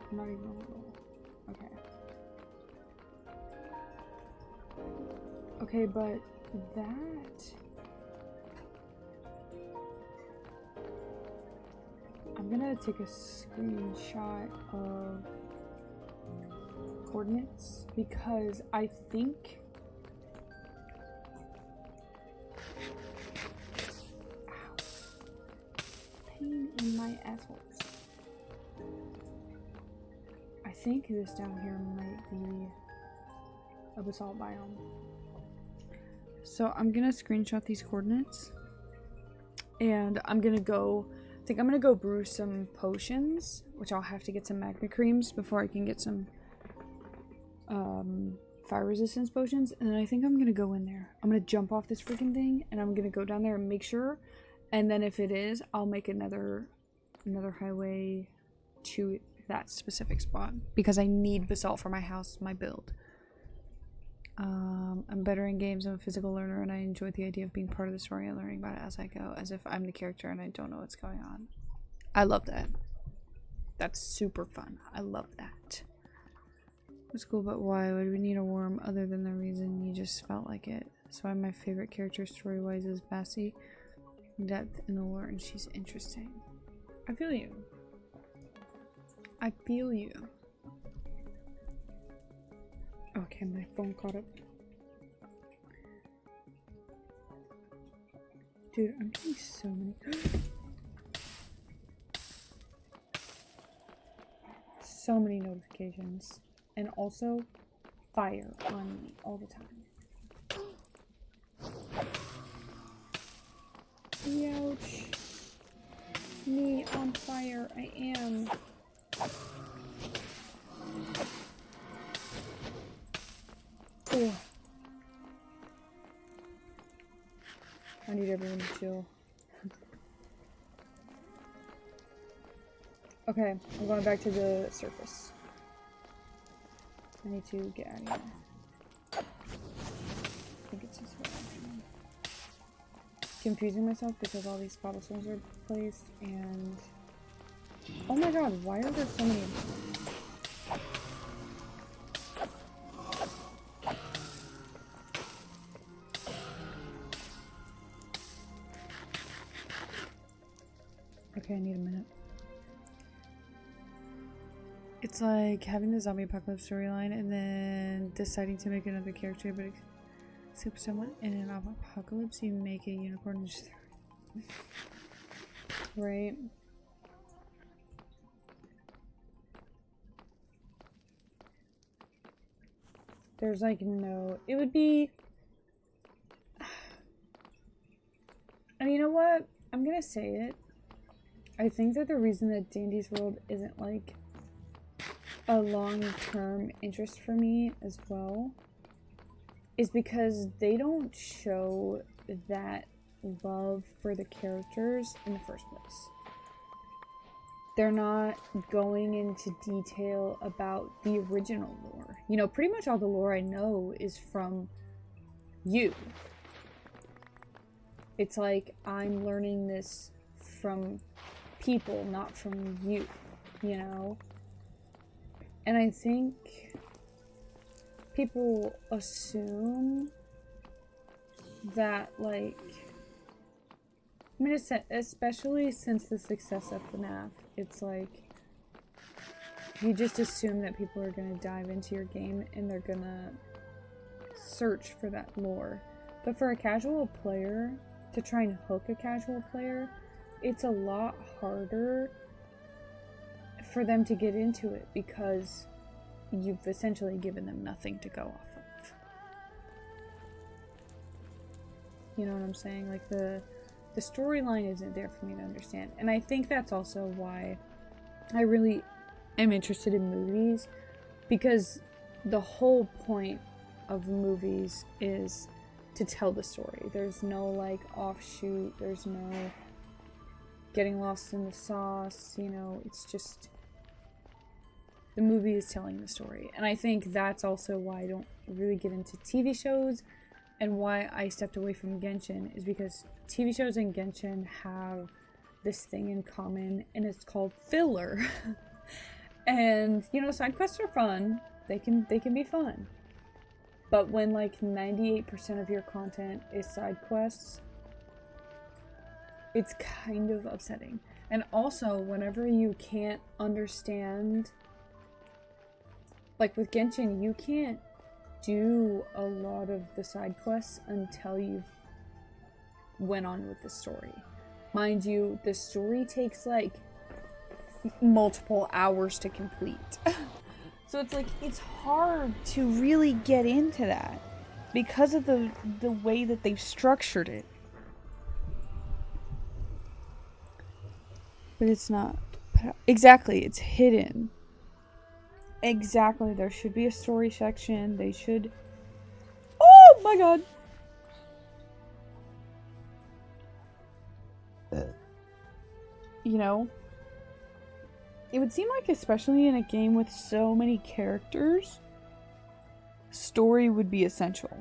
B: I'm not even on the roll. Okay. Okay, but that... I'm gonna take a screenshot of coordinates because I think... Ow. Pain in my assholes. I think this down here might be a basalt biome. So I'm gonna screenshot these coordinates and I'm gonna go, I think I'm gonna go brew some potions, which I'll have to get some magma creams before I can get some fire resistance potions, and then I think I'm gonna go in there. I'm gonna jump off this freaking thing and I'm gonna go down there and make sure, and then if it is, I'll make another highway to that specific spot because I need basalt for my house, my build. I'm better in games. I'm a physical learner and I enjoy the idea of being part of the story and learning about it as I go, as if I'm the character and I don't know what's going on. I love that. That's super fun. I love that. What's cool about why would we need a worm other than the reason you just felt like it? That's why my favorite character story-wise is Bassie. Depth in the lore and she's interesting. I feel you. I feel you. Okay, my phone caught up. Dude, I'm getting so many. So many notifications. And also, fire on me all the time. Ouch. Me on fire, I am. Ugh. I need everyone to chill. Okay, I'm going back to the surface. I need to get out of here. I think it's this way. Confusing myself because all these cobblestones are placed and... Oh my god, why are there so many of them? Okay, I need a minute. It's like having the zombie apocalypse storyline and then deciding to make another character, but except someone in an apocalypse, you make a unicorn and just right. There's like no, it would be, and you know what? I'm gonna say it. I think that the reason that Dandy's World isn't like a long-term interest for me as well is because they don't show that love for the characters in the first place. They're not going into detail about the original lore. You know, pretty much all the lore I know is from you. It's like I'm learning this from people, not from you, you know? And I think people assume that, like, I mean, especially since the success of FNAF, it's like you just assume that people are going to dive into your game and they're going to search for that lore. But for a casual player, to try and hook a casual player, it's a lot harder for them to get into it because you've essentially given them nothing to go off of. You know what I'm saying? Like, the storyline isn't there for me to understand. And I think that's also why I really am interested in movies, because the whole point of movies is to tell the story. There's no, like, offshoot. There's no getting lost in the sauce. You know, it's just the movie is telling the story. And I think that's also why I don't really get into TV shows, and why I stepped away from Genshin is because TV shows and Genshin have this thing in common, and it's called filler. And, you know, side quests are fun. They can be fun. But when, like, 98% of your content is side quests, it's kind of upsetting. And also, whenever you can't understand, like with Genshin, you can't do a lot of the side quests until you've went on with the story. Mind you, the story takes, like, multiple hours to complete. So it's like, it's hard to really get into that because of the way that they've structured it. But it's not. Exactly, it's hidden. Exactly, there should be a story section. They should... Oh my god! You know? It would seem like, especially in a game with so many characters, story would be essential.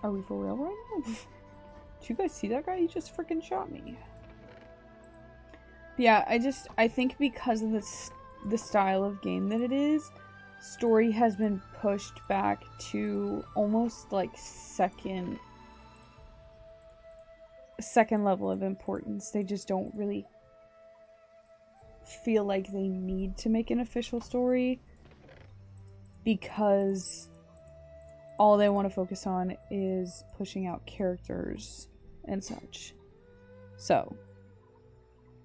B: Are we for real right now? Did you guys see that guy? He just freaking shot me. Yeah, I think because of the style of game that it is, story has been pushed back to almost like second level of importance. They just don't really feel like they need to make an official story because all they want to focus on is pushing out characters and such. So,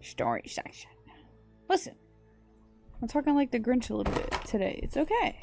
B: story section. Listen, I'm talking like the Grinch a little bit today. It's okay.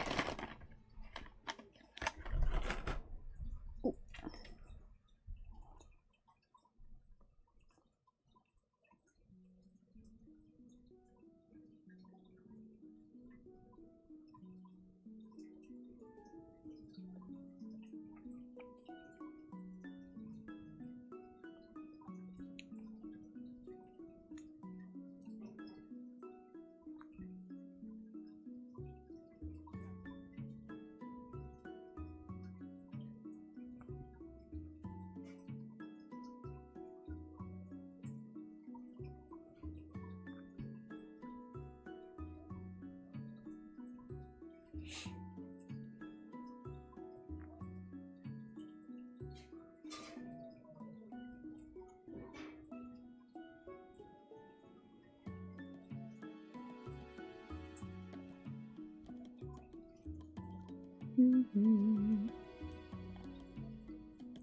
B: Ooh.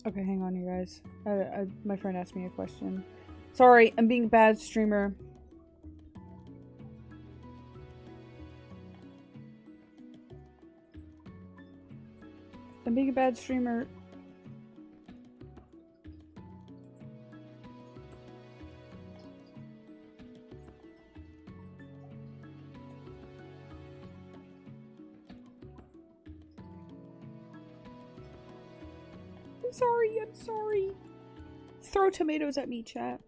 B: Okay, hang on, you guys. My friend asked me a question. Sorry, I'm being a bad streamer. I'm being a bad streamer. I'm sorry. Throw tomatoes at me, chat.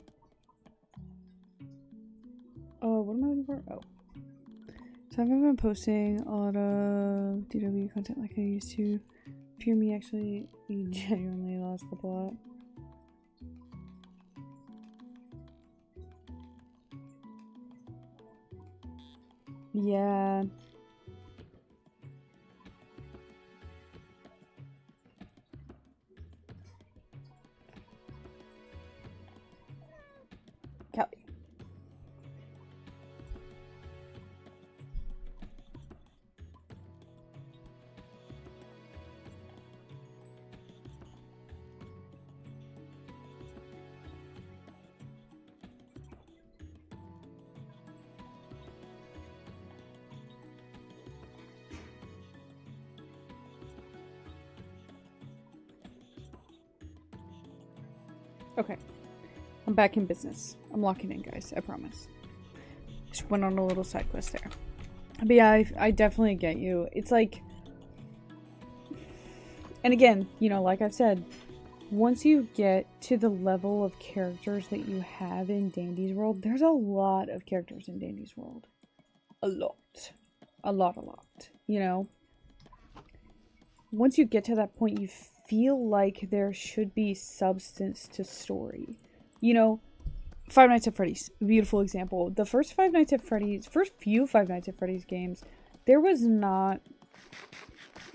B: Oh, what am I looking for? Oh. So I haven't been posting a lot of DW content like I used to. Fear me actually genuinely lost the plot. Yeah. Okay. I'm back in business. I'm locking in, guys. I promise. Just went on a little side quest there. But yeah, I definitely get you. It's like... And again, you know, like I've said, once you get to the level of characters that you have in Dandy's World, there's a lot of characters in Dandy's World. A lot. A lot. You know? Once you get to that point, you feel like there should be substance to story. You know, Five Nights at Freddy's, a beautiful example. The first few Five Nights at Freddy's games, there was not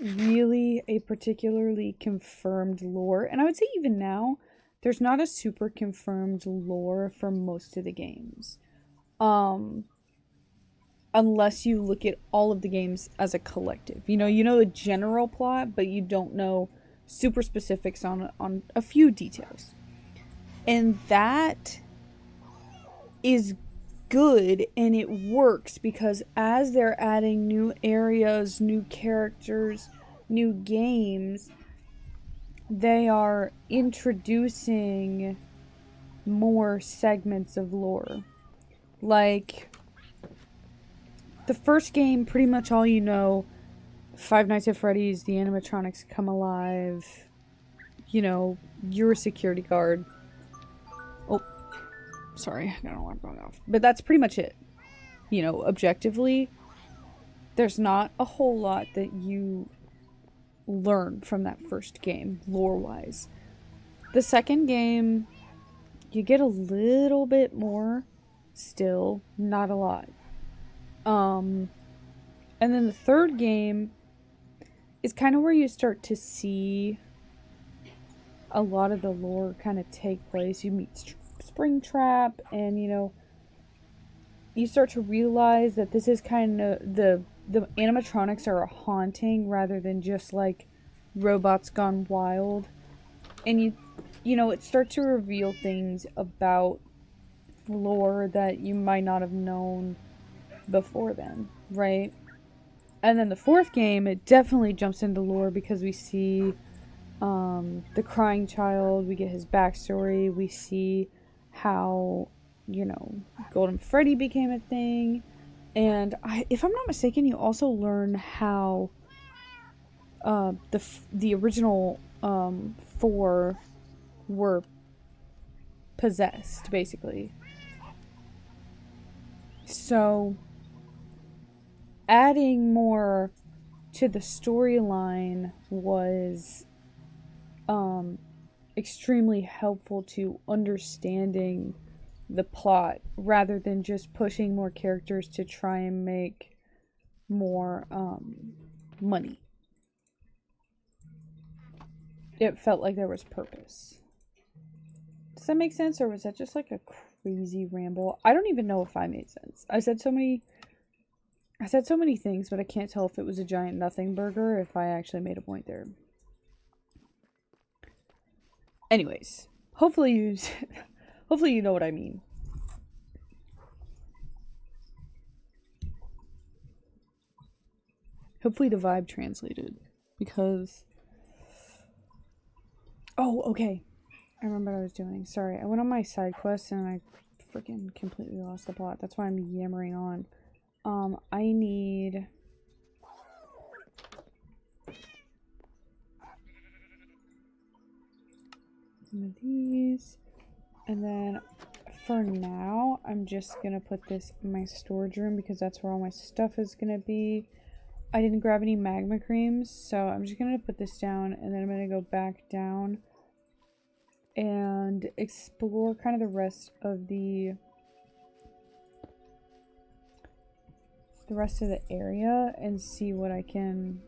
B: really a particularly confirmed lore. And I would say even now, there's not a super confirmed lore for most of the games. Unless you look at all of the games as a collective. You know the general plot, but you don't know super specifics on a few details. And that is good, and it works because as they're adding new areas, new characters, new games, they are introducing more segments of lore. Like, the first game, pretty much all you know, Five Nights at Freddy's, the animatronics come alive, you know, you're a security guard. Oh, sorry, I got an alarm going off. But that's pretty much it. You know, objectively, there's not a whole lot that you learn from that first game, lore-wise. The second game, you get a little bit more, still, not a lot. And then the third game is kind of where you start to see a lot of the lore kind of take place. You meet Springtrap, and you know, you start to realize that this is kind of the animatronics are a haunting rather than just like robots gone wild. And you know, it starts to reveal things about lore that you might not have known before then, right? And then the fourth game, it definitely jumps into lore because we see the crying child, we get his backstory, we see how, you know, Golden Freddy became a thing, and if I'm not mistaken, you also learn how the original 4 were possessed, basically. So adding more to the storyline was extremely helpful to understanding the plot rather than just pushing more characters to try and make more money. It felt like there was purpose. Does that make sense, or was that just like a crazy ramble? I don't even know if I made sense. I said so many things, but I can't tell if it was a giant nothing burger, if I actually made a point there. Anyways, hopefully you know what I mean. Hopefully the vibe translated, because... Oh, okay. I remember what I was doing. Sorry, I went on my side quest and I freaking completely lost the plot. That's why I'm yammering on. I need... some of these. And then, for now, I'm just gonna put this in my storage room because that's where all my stuff is gonna be. I didn't grab any magma creams, so I'm just gonna put this down and then I'm gonna go back down and explore kind of the rest of the area and see what I can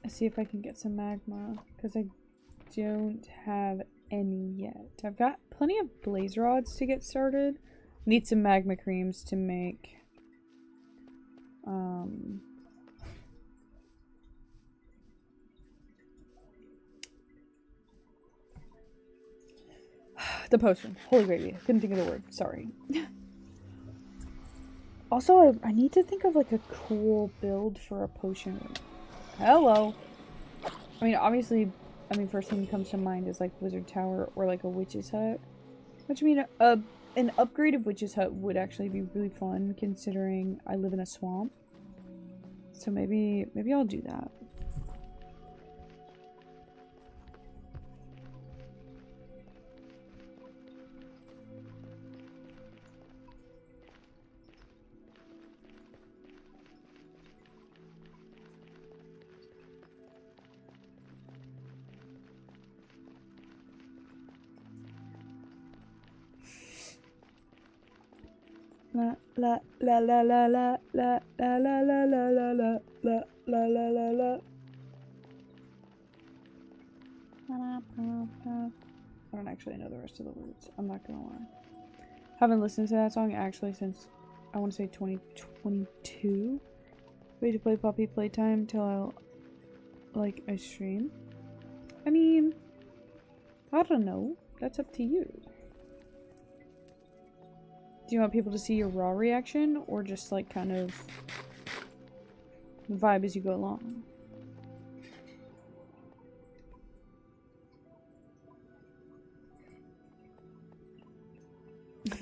B: see if I can get some magma, because I don't have any yet. I've got plenty of blaze rods to get started. Need some magma creams to make the potion. Holy gravy. Couldn't think of the word. Sorry. Also, I need to think of like a cool build for a potion room. Hello. I mean, obviously I mean, first thing that comes to mind is like Wizard Tower or like a witch's hut. Which I mean, an upgraded witch's hut would actually be really fun considering I live in a swamp. So maybe I'll do that. La la la la la la la la la la la la la la la la la la. I don't actually know the rest of the words. I'm not gonna lie. Haven't listened to that song actually since I want to say 2022. Wait to play Poppy Playtime till I stream. I mean, I don't know. That's up to you. Do you want people to see your raw reaction or just like kind of vibe as you go along?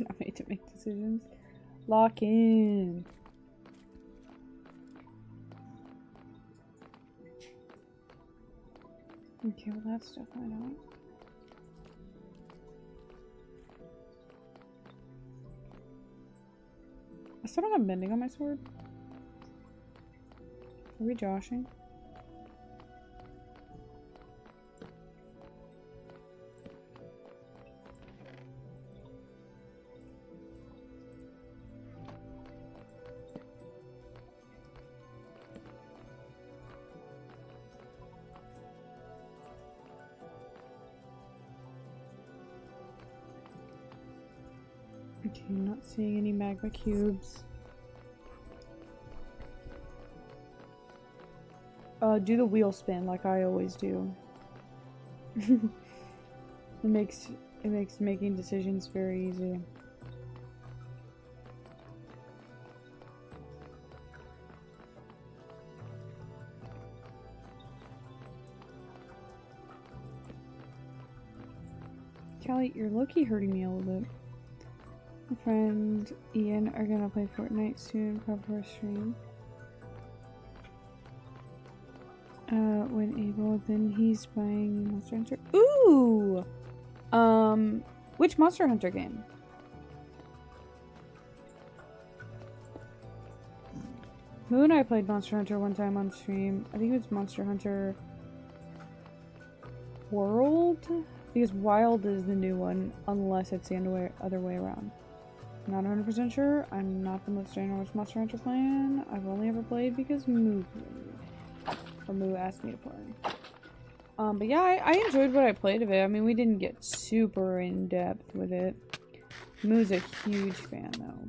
B: Not made to make decisions. Lock in. Okay, well that's definitely not. I still don't have bending on my sword. Are we joshing? Okay, I'm not seeing any magma cubes. Do the wheel spin like I always do. It makes making decisions very easy. Callie, you're low-key hurting me a little bit. My friend Ian are gonna play Fortnite soon, probably for a stream. When able, then he's buying Monster Hunter. Ooh! Which Monster Hunter game? Moo and I played Monster Hunter one time on stream. I think it was Monster Hunter World? Because Wild is the new one, unless it's the other way around. Not 100% sure. I'm not the most generous Monster Hunter fan. I've only ever played because Moo played. Or Moo asked me to play. But yeah, I enjoyed what I played of it. I mean, we didn't get super in-depth with it. Moo's a huge fan, though.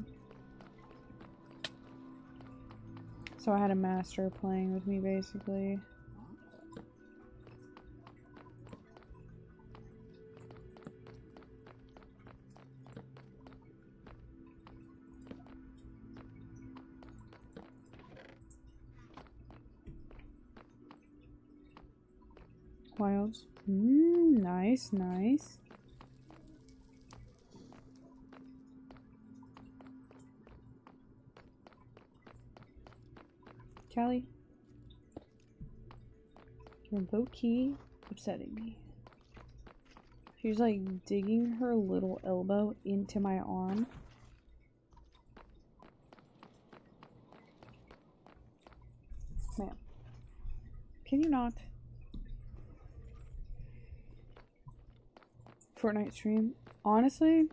B: So I had a master playing with me, basically. Wilds. Nice, nice. Callie, you're low-key upsetting me. She's like digging her little elbow into my arm. Ma'am, can you not? Fortnite stream. Honestly,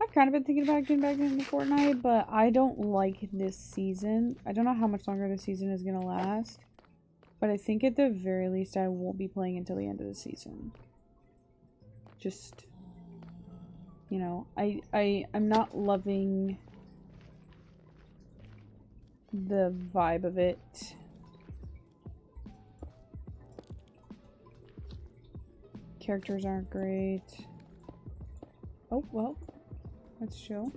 B: I've kind of been thinking about getting back into Fortnite, but I don't like this season. I don't know how much longer this season is going to last, but I think at the very least I won't be playing until the end of the season. Just, you know, I'm not loving the vibe of it. Characters aren't great. Oh, well. That's chill.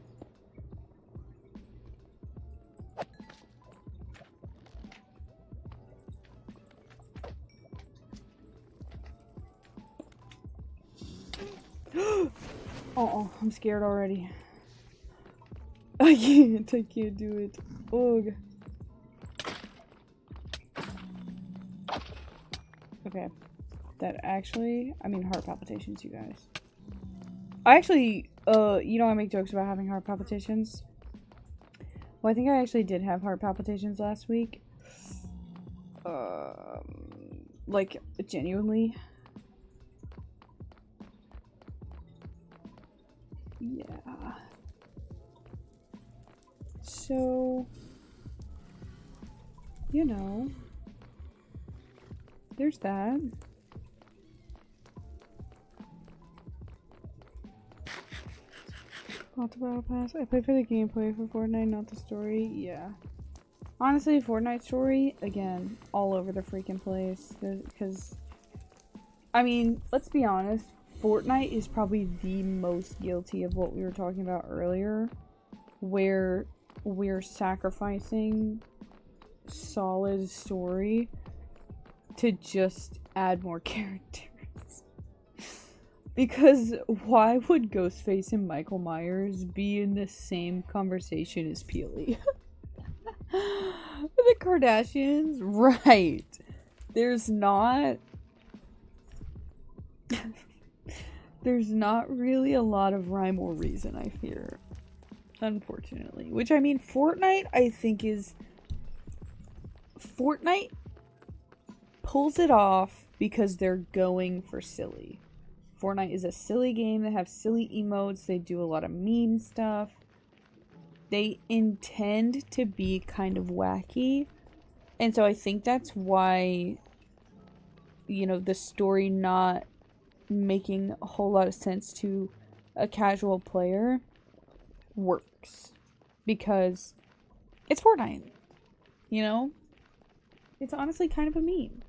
B: Oh, I'm scared already. I can't do it. Ugh. Okay. That actually, I mean heart palpitations, you guys. I actually, you know I make jokes about having heart palpitations? Well, I think I actually did have heart palpitations last week. Like, genuinely. Yeah. So, you know, there's that. Not the battle pass. I play for the gameplay for Fortnite, not the story. Yeah. Honestly, Fortnite story, again, all over the freaking place. Because, I mean, let's be honest, Fortnite is probably the most guilty of what we were talking about earlier, where we're sacrificing solid story to just add more characters. Because why would Ghostface and Michael Myers be in the same conversation as Peely? The Kardashians? Right. There's not really a lot of rhyme or reason, I fear. Unfortunately. Which, I mean, Fortnite, I think is... Fortnite pulls it off because they're going for silly. Fortnite is a silly game. They have silly emotes. They do a lot of meme stuff. They intend to be kind of wacky. And so I think that's why, you know, the story not making a whole lot of sense to a casual player works. Because it's Fortnite. You know? It's honestly kind of a meme.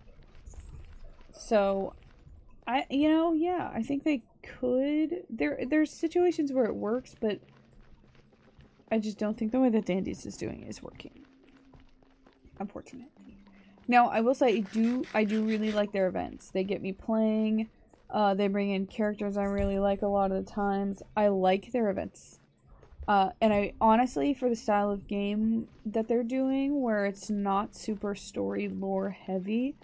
B: So, I think they could. There's situations where it works, but I just don't think the way that Dandy's is doing it is working. Unfortunately. Now, I will say I do really like their events. They get me playing. They bring in characters I really like a lot of the times. I like their events. And I honestly, for the style of game that they're doing, where it's not super story lore heavy,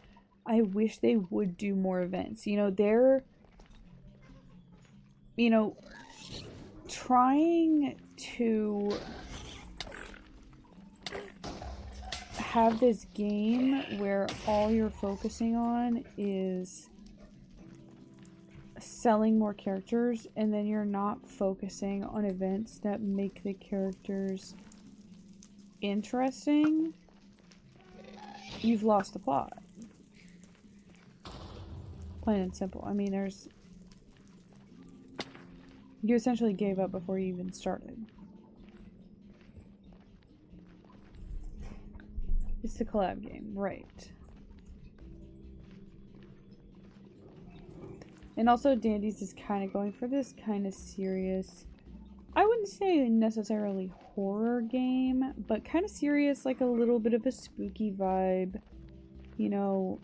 B: I wish they would do more events. You know, they're, trying to have this game where all you're focusing on is selling more characters, and then you're not focusing on events that make the characters interesting. You've lost the plot. Plain and simple. I mean, you essentially gave up before you even started. It's the collab game, right. And also, Dandy's is kind of going for this kind of serious, I wouldn't say necessarily horror game, but kind of serious, like a little bit of a spooky vibe. You know,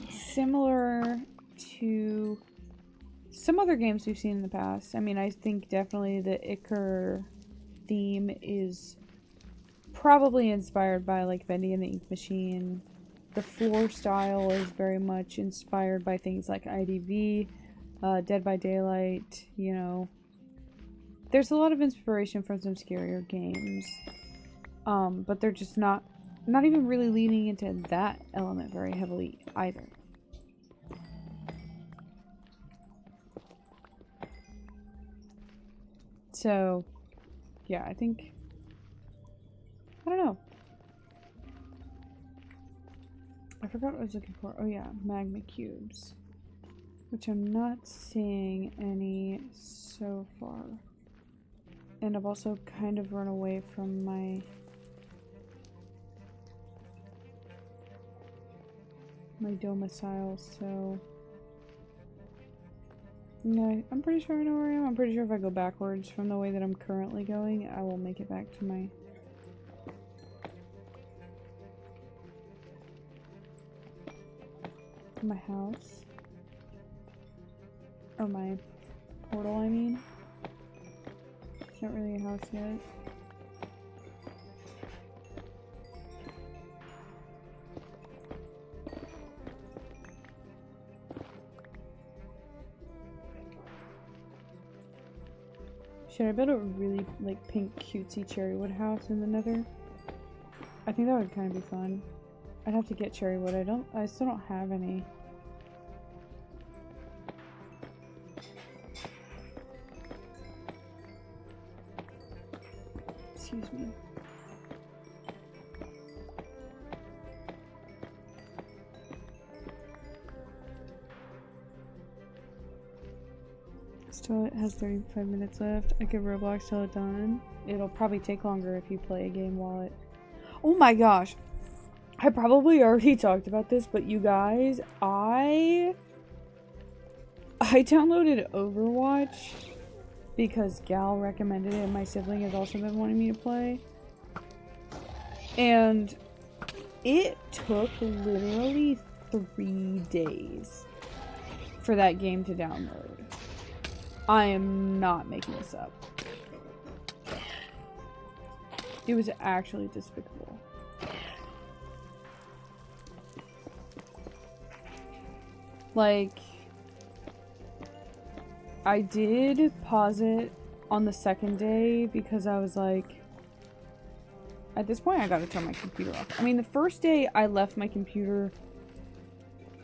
B: similar to some other games we've seen in the past. I mean, I think definitely the Icar theme is probably inspired by like Bendy and the Ink Machine. The floor style is very much inspired by things like IDV, Dead by Daylight, you know. There's a lot of inspiration from some scarier games. But they're just not even really leaning into that element very heavily either. So, yeah, I think, I don't know. I forgot what I was looking for. Oh yeah, magma cubes. Which I'm not seeing any so far. And I've also kind of run away from my domicile, so... No, I'm pretty sure I know where I am. I'm pretty sure if I go backwards from the way that I'm currently going, I will make it back to my... house. Or my portal, I mean. It's not really a house yet. Should I build a really like pink cutesy cherrywood house in the Nether? I think that would kind of be fun. I'd have to get cherrywood. I still don't have any. Excuse me. Still, it has 35 minutes left. I could Roblox till it's done. It'll probably take longer if you play a game while it... Oh my gosh! I probably already talked about this, but you guys, I downloaded Overwatch because Gal recommended it and my sibling has also been wanting me to play. And it took literally 3 days for that game to download. I am not making this up. It was actually despicable. Like, I did pause it on the second day because I was like, at this point I gotta turn my computer off. I mean, the first day I left my computer,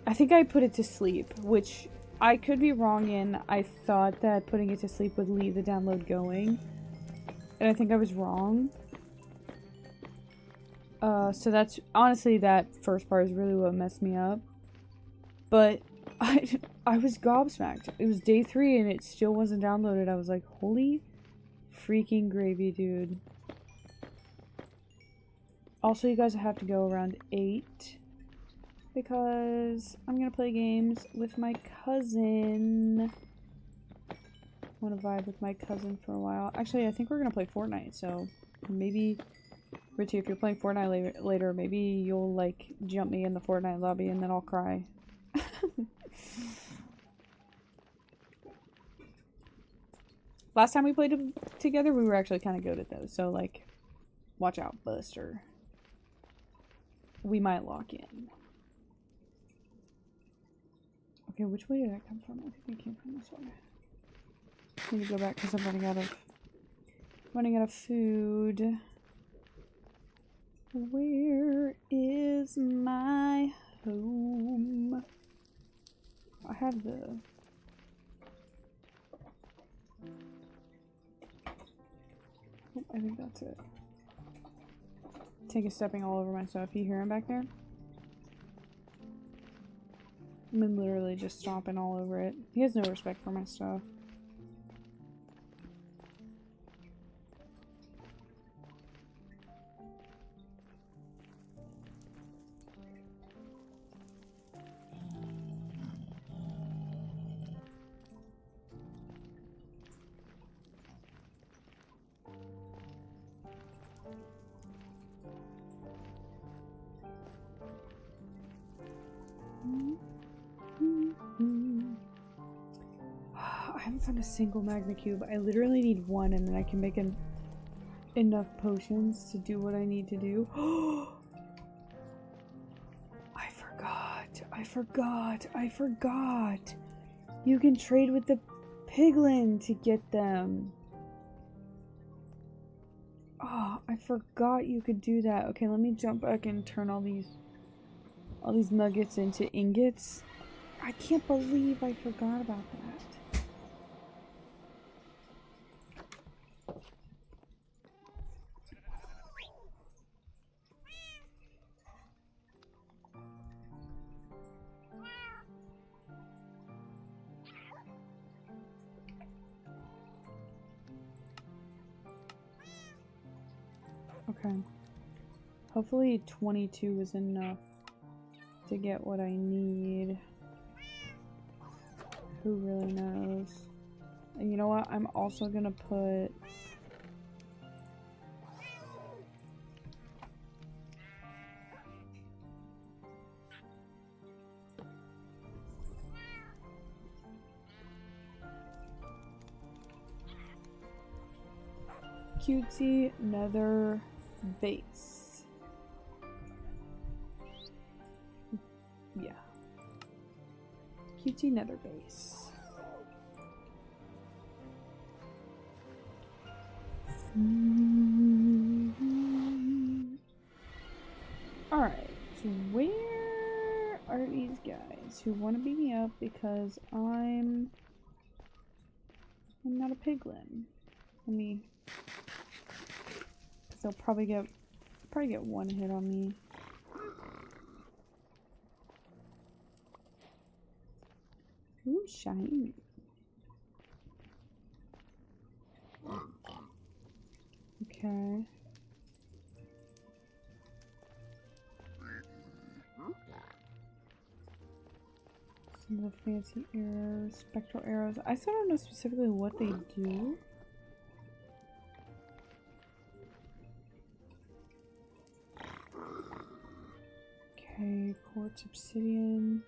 B: I think I put it to sleep, which I could be wrong in. I thought that putting it to sleep would leave the download going, and I think I was wrong. So that's, honestly, that first part is really what messed me up. But I was gobsmacked. It was day 3 and it still wasn't downloaded. I was like, holy freaking gravy, dude. Also, you guys have to go around 8 because I'm gonna play games with my cousin. I want to vibe with my cousin for a while. Actually, I think we're gonna play Fortnite, so maybe... Richie, if you're playing Fortnite later, maybe you'll, like, jump me in the Fortnite lobby and then I'll cry. Last time we played together, we were actually kind of good at those, so, like, watch out, Buster. We might lock in. Okay, which way did I come from? I think I came from this way. I need to go back because I'm running out of food. Where is my home? I have the... Oh, I think that's it. Tank is stepping all over my stuff. You hear him back there? I'm literally just stomping all over it. He has no respect for my stuff. I haven't found a single magma cube. I literally need one and then I can make enough potions to do what I need to do. I forgot. You can trade with the piglin to get them. Oh, I forgot you could do that. Okay, let me jump back and turn all these nuggets into ingots. I can't believe I forgot about that. Okay. Hopefully 22 is enough to get what I need. Who really knows? And you know what? I'm also gonna put... Cutesy nether base. Yeah. Cutesy nether base. Alright, so where are these guys who want to beat me up because I'm not a piglin? Let me, because they'll probably get one hit on me. Ooh, shiny. Okay. Some of the fancy arrows, spectral arrows. I still don't know specifically what they do. Okay, quartz obsidian.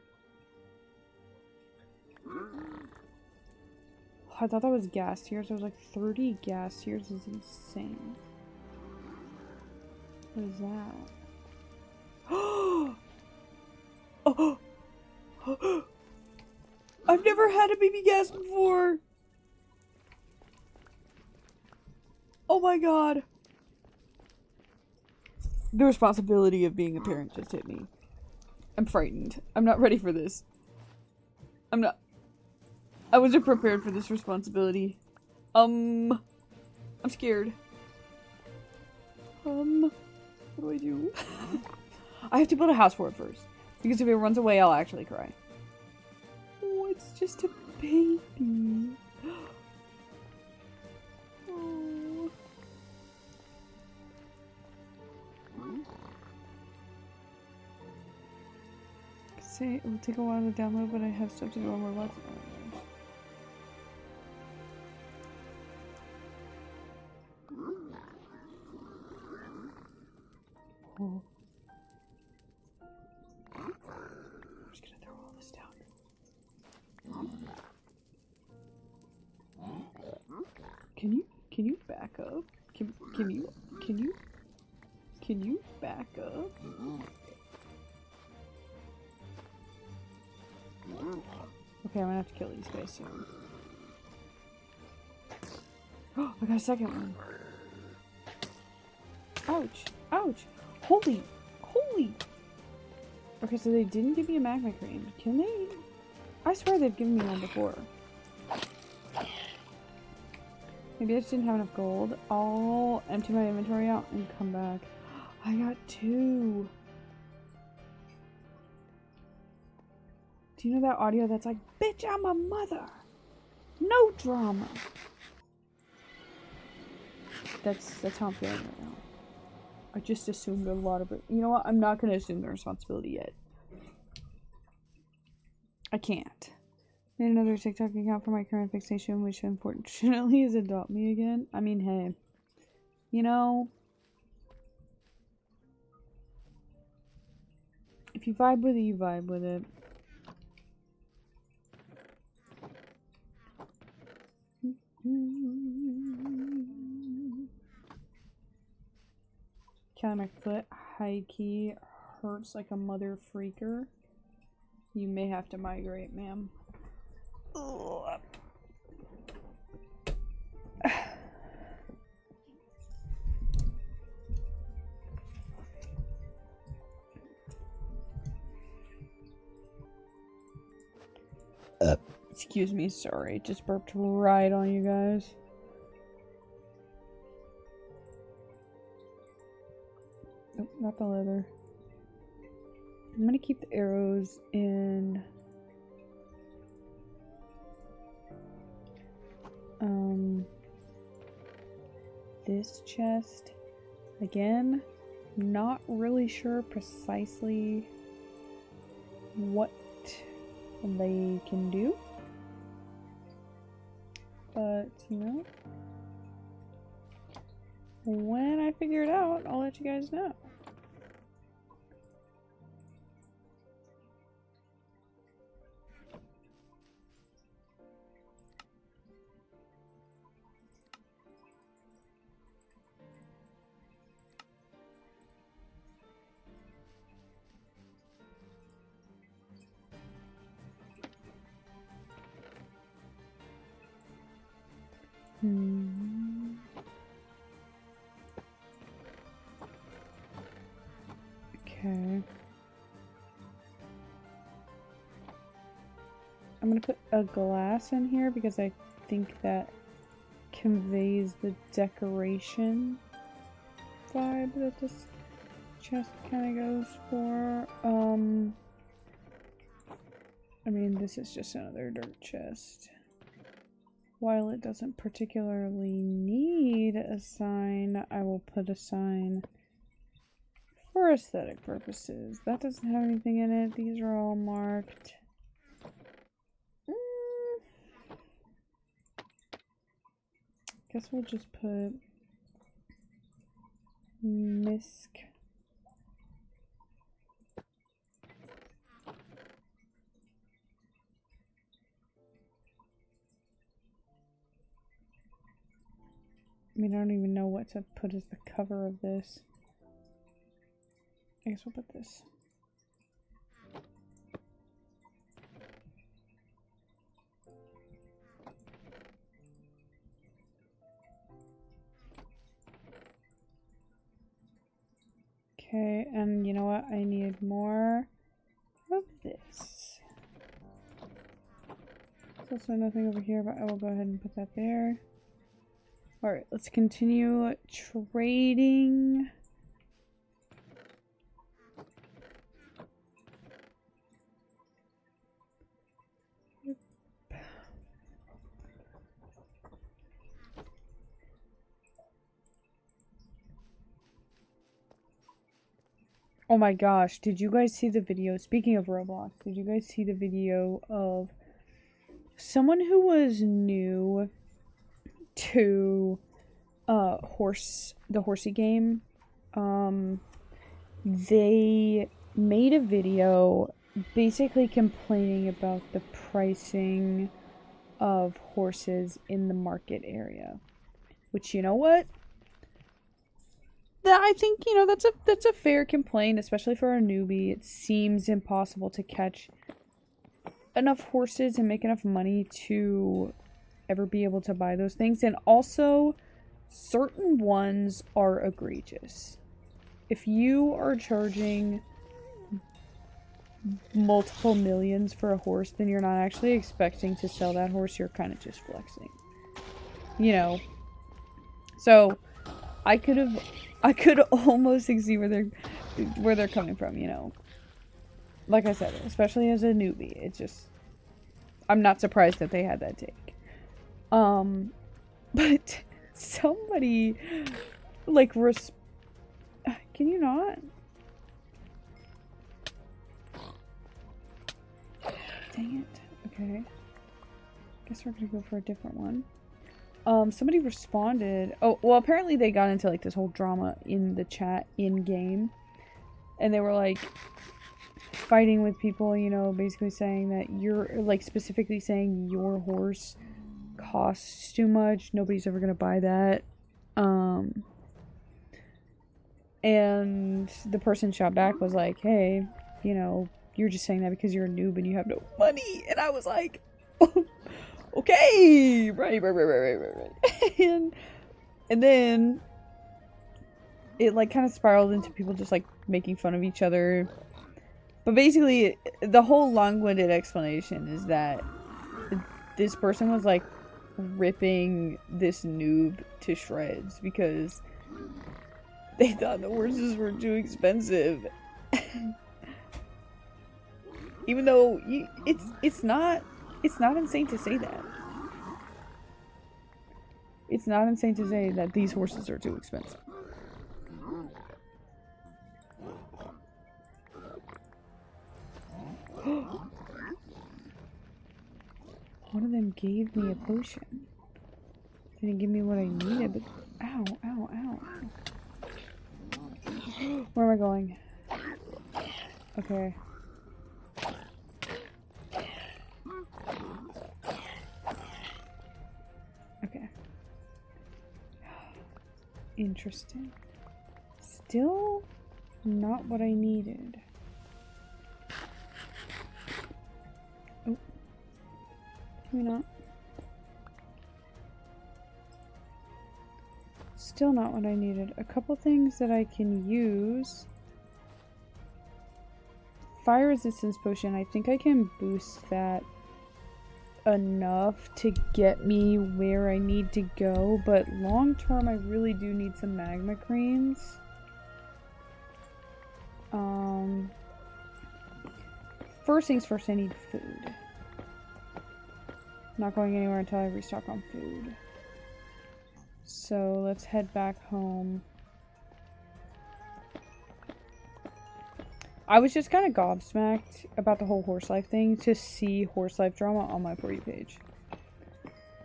B: I thought that was gas tiers. I was like, 30 gas tiers is insane. What is that? Oh! I've never had a baby gas before! Oh my god! The responsibility of being a parent just hit me. I'm frightened. I'm not ready for this. I wasn't prepared for this responsibility. I'm scared. What do I do? I have to build a house for it first. Because if it runs away, I'll actually cry. Oh, it's just a baby. Oh. Say it will take a while to download, but I have stuff to do on more lots. Oh. I'm just gonna throw all this down. Can you back up? Can you back up? Okay, I'm gonna have to kill these guys soon. Oh, I got a second one. Ouch! Ouch! Holy! Okay, so they didn't give me a magma cream. Can they? I swear they've given me one before. Maybe I just didn't have enough gold. I'll empty my inventory out and come back. I got 2. Do you know that audio that's like, bitch, I'm a mother? No drama. That's how I'm feeling right now. I just assumed a lot of it. You know what? I'm not going to assume the responsibility yet. I can't. Made another TikTok account for my current fixation, which unfortunately is Adopt Me again. I mean, hey. You know, if you vibe with it, you vibe with it. Kelly, my foot high key hurts like a mother freaker. You may have to migrate, ma'am. Excuse me, sorry. Just burped right on you guys. Nope, not the leather. I'm gonna keep the arrows in this chest. Again, not really sure precisely what they can do, but you know, when I figure it out, I'll let you guys know. Okay. I'm gonna put a glass in here because I think that conveys the decoration vibe that this chest kind of goes for. I mean, this is just another dirt chest. While it doesn't particularly need a sign, I will put a sign for aesthetic purposes. That doesn't have anything in it. These are all marked. Guess we'll just put misc. I mean, I don't even know what to put as the cover of this. I guess we'll put this. Okay, and you know what? I need more of this. There's also nothing over here, but I will go ahead and put that there. Alright, let's continue trading. Oh my gosh, did you guys see the video? Speaking of Roblox, did you guys see the video of someone who was new to the horsey game? They made a video basically complaining about the pricing of horses in the market area. Which, you know what? I think, you know, that's a fair complaint, especially for a newbie. It seems impossible to catch enough horses and make enough money to ever be able to buy those things. And also, certain ones are egregious. If you are charging multiple millions for a horse, then you're not actually expecting to sell that horse. You're kind of just flexing. You know. So, I could almost see where they're coming from, you know. Like I said, especially as a newbie, it's just, I'm not surprised that they had that take. But somebody like can you not? Dang it. Okay. Guess we're gonna go for a different one. Somebody responded. Oh, well, apparently they got into, like, this whole drama in the chat in-game. And they were, like, fighting with people, you know, basically saying that you're, like, specifically saying your horse costs too much. Nobody's ever gonna buy that. And the person shot back was like, hey, you know, you're just saying that because you're a noob and you have no money. And I was like... Okay, right. And then it like kind of spiraled into people just like making fun of each other. But basically, the whole long-winded explanation is that this person was like ripping this noob to shreds because they thought the horses were too expensive. Even though it's not insane to say that. It's not insane to say that these horses are too expensive. One of them gave me a potion. They didn't give me what I needed, but... Ow, ow, ow, ow. Where am I going? Okay. Okay. Interesting. Still not what I needed. Oh. Can we not? Still not what I needed. A couple things that I can use. Fire resistance potion. I think I can boost that enough to get me where I need to go, but long term I really do need some magma creams. First things first, I need food. Not going anywhere until I restock on food. So let's head back home. I was just kind of gobsmacked about the whole horse life thing to see horse life drama on my For You page.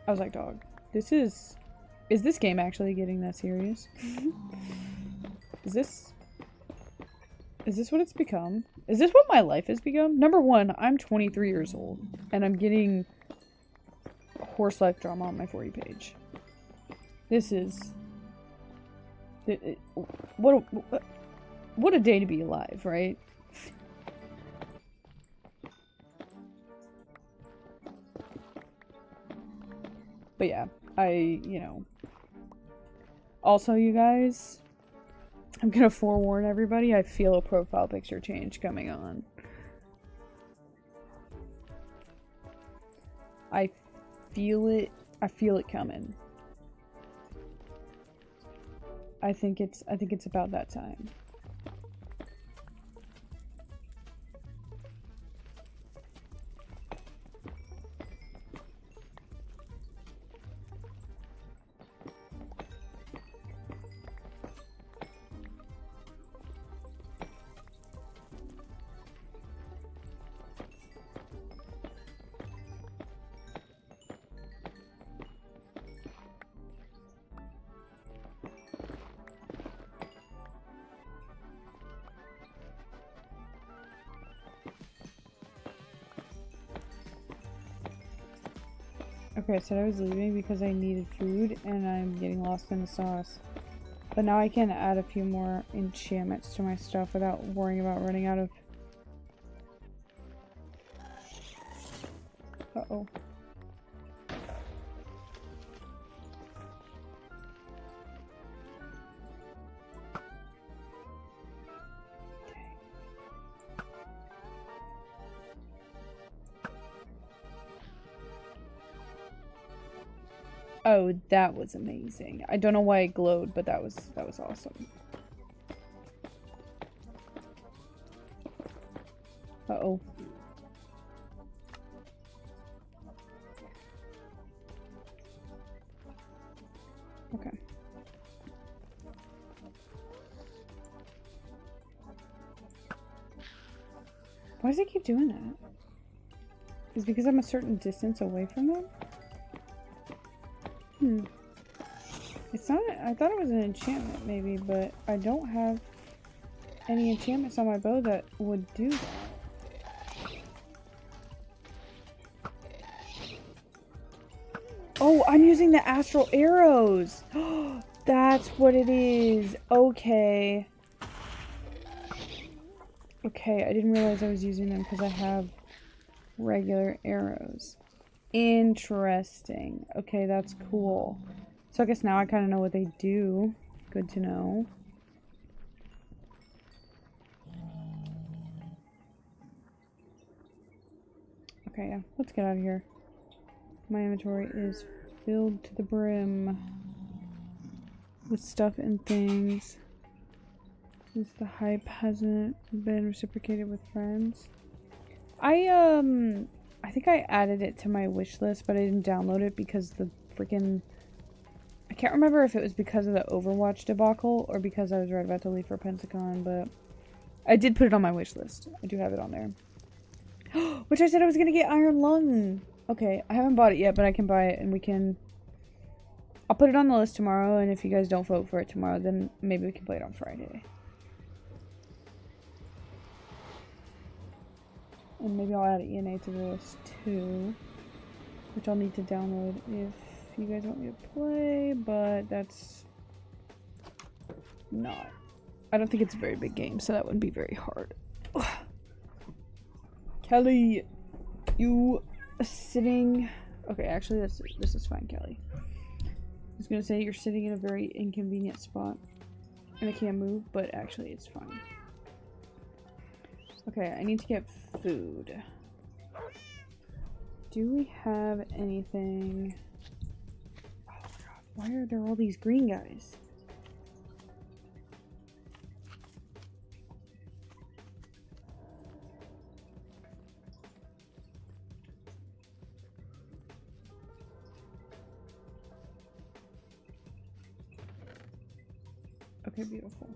B: I was like, dog, is this game actually getting that serious? Is this what it's become? Is this what my life has become? Number one, I'm 23 years old and I'm getting horse life drama on my For You page. This is what a day to be alive, right? But yeah, also, you guys, I'm gonna forewarn everybody, I feel a profile picture change coming on. I feel it coming. I think it's about that time. Okay, I said I was leaving because I needed food and I'm getting lost in the sauce. But now I can add a few more enchantments to my stuff without worrying about running out of... Uh-oh. Oh, that was amazing. I don't know why it glowed, but that was awesome. Uh-oh. Okay. Why does it keep doing that? Is it because I'm a certain distance away from them? It's not. I thought it was an enchantment, maybe, but I don't have any enchantments on my bow that would do that. Oh, I'm using the astral arrows. That's what it is. Okay. Okay, I didn't realize I was using them because I have regular arrows. Interesting. Okay, that's cool. So I guess now I kind of know what they do. Good to know. Okay, yeah. Let's get out of here. My inventory is filled to the brim with stuff and things. Since the hype hasn't been reciprocated with friends. I think I added it to my wish list, but I didn't download it because the freaking... I can't remember if it was because of the Overwatch debacle or because I was right about to leave for Pensacon, but I did put it on my wish list. I do have it on there. Which I said I was going to get Iron Lung. Okay, I haven't bought it yet, but I can buy it and we can... I'll put it on the list tomorrow, and if you guys don't vote for it tomorrow, then maybe we can play it on Friday. And maybe I'll add ENA to the list too, which I'll need to download if you guys want me to play, but that's not... I don't think it's a very big game, so that wouldn't be very hard. Kelly, you sitting... Okay, actually this is fine, Kelly. was gonna say you're sitting in a very inconvenient spot. And I can't move, but actually it's fine. Okay, I need to get food. Do we have anything? Oh my god, why are there all these green guys? Okay, beautiful.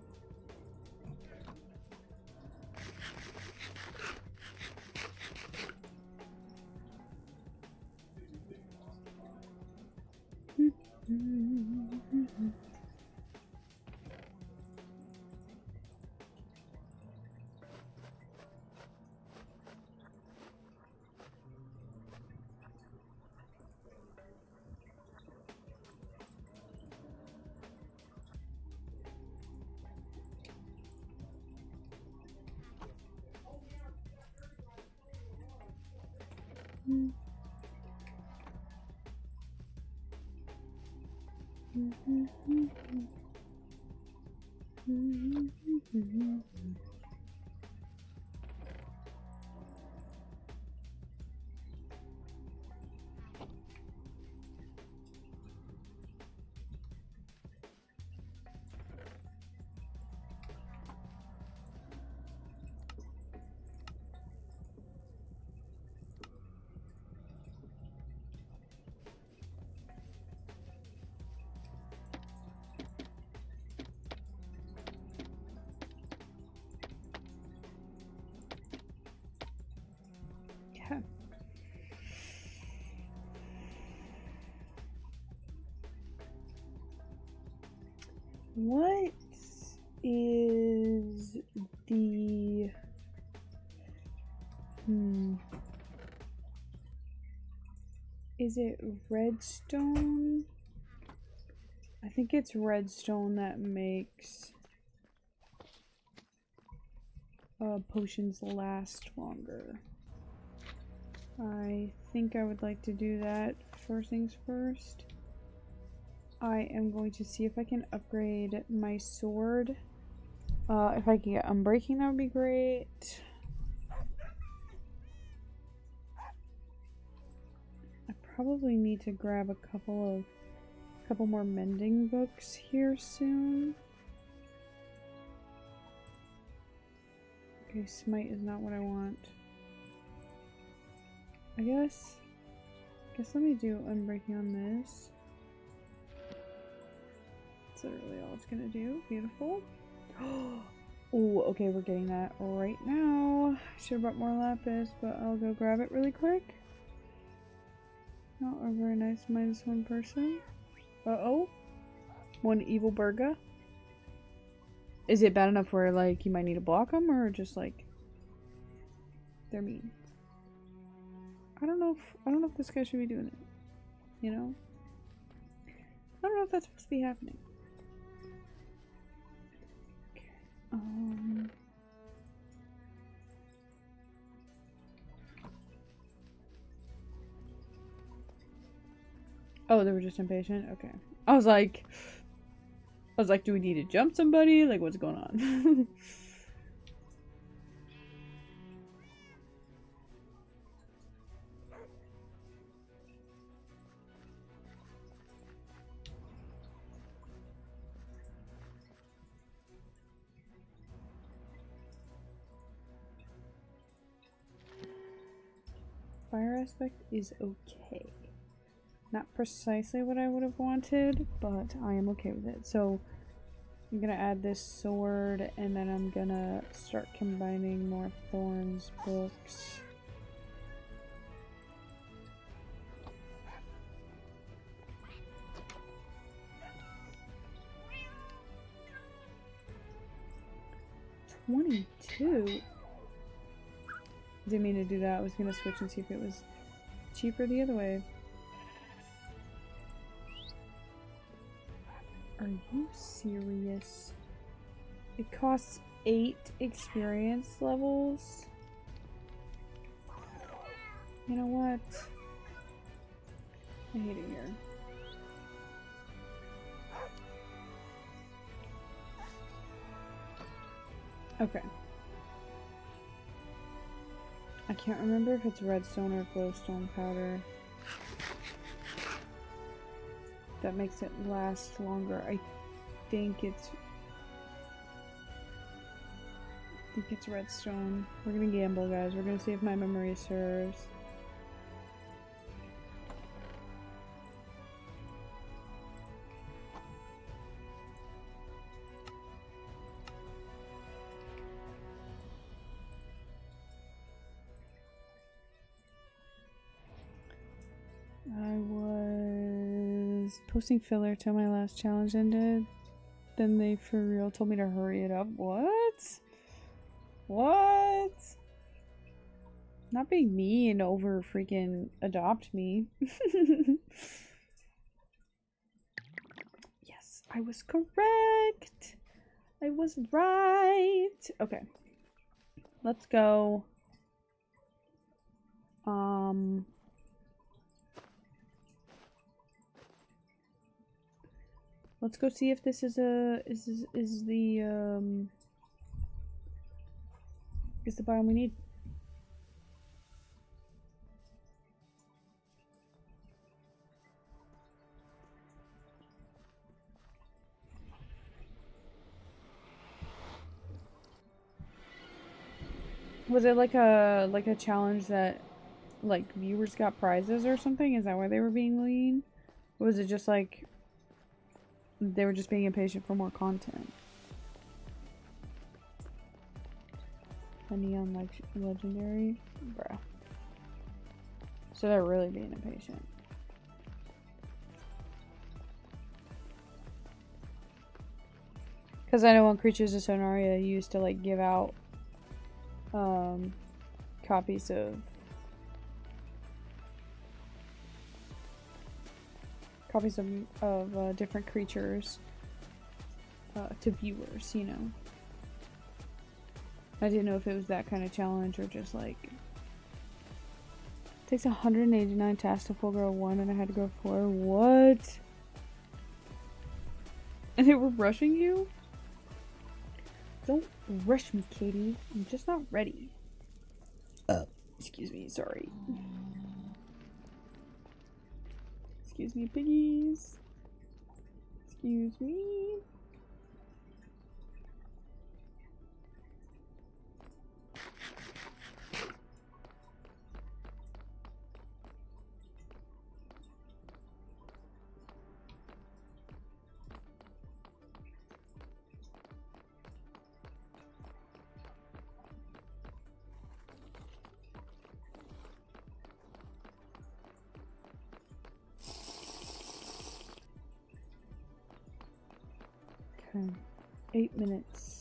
B: Yeah. What is the is it redstone? I think it's redstone that makes potions last longer. I think I would like to do that first things first. I am going to see if I can upgrade my sword. If I can get unbreaking, that would be great. I probably need to grab a couple more mending books here soon. Okay, smite is not what I want. I guess let me do unbreaking on this. That's literally all it's gonna do. Beautiful. Oh, okay, we're getting that right now. Should have brought more lapis, but I'll go grab it really quick. Oh, a very nice -1 person. Uh-oh. One evil burga. Is it bad enough where, like, you might need to block them, or just, like, they're mean? I don't know if this guy should be doing it. You know? I don't know if that's supposed to be happening. Okay. Oh, they were just impatient? Okay. I was like, do we need to jump somebody? Like, what's going on? Fire aspect is okay. Not precisely what I would have wanted, but I am okay with it. So I'm gonna add this sword, and then I'm gonna start combining more thorns books. $22? Didn't mean to do that. I was gonna switch and see if it was cheaper the other way. Are you serious? It costs 8 experience levels? You know what? I hate it here. Okay. I can't remember if it's redstone or glowstone powder. That makes it last longer. I think it's redstone. We're gonna gamble, guys. We're gonna see if my memory serves. I was posting filler till my last challenge ended. Then they for real told me to hurry it up. What? What? Not being mean over freaking adopt me. Yes, I was correct. I was right. Okay. Let's go. Let's go see if this is the biome we need. Was it like a challenge that like viewers got prizes or something? Is that why they were being lean? Or was it just like they were just being impatient for more content? A neon legendary? Bruh. So they're really being impatient. Because I know on Creatures of Sonaria you used to like give out copies of different creatures to viewers, you know. I didn't know if it was that kind of challenge or just like it takes 189 tasks to full grow 1 and I had to grow 4. What? And they were rushing you? Don't rush me, Katie. I'm just not ready. Excuse me, sorry. Excuse me, piggies. Excuse me. Okay. 8 minutes.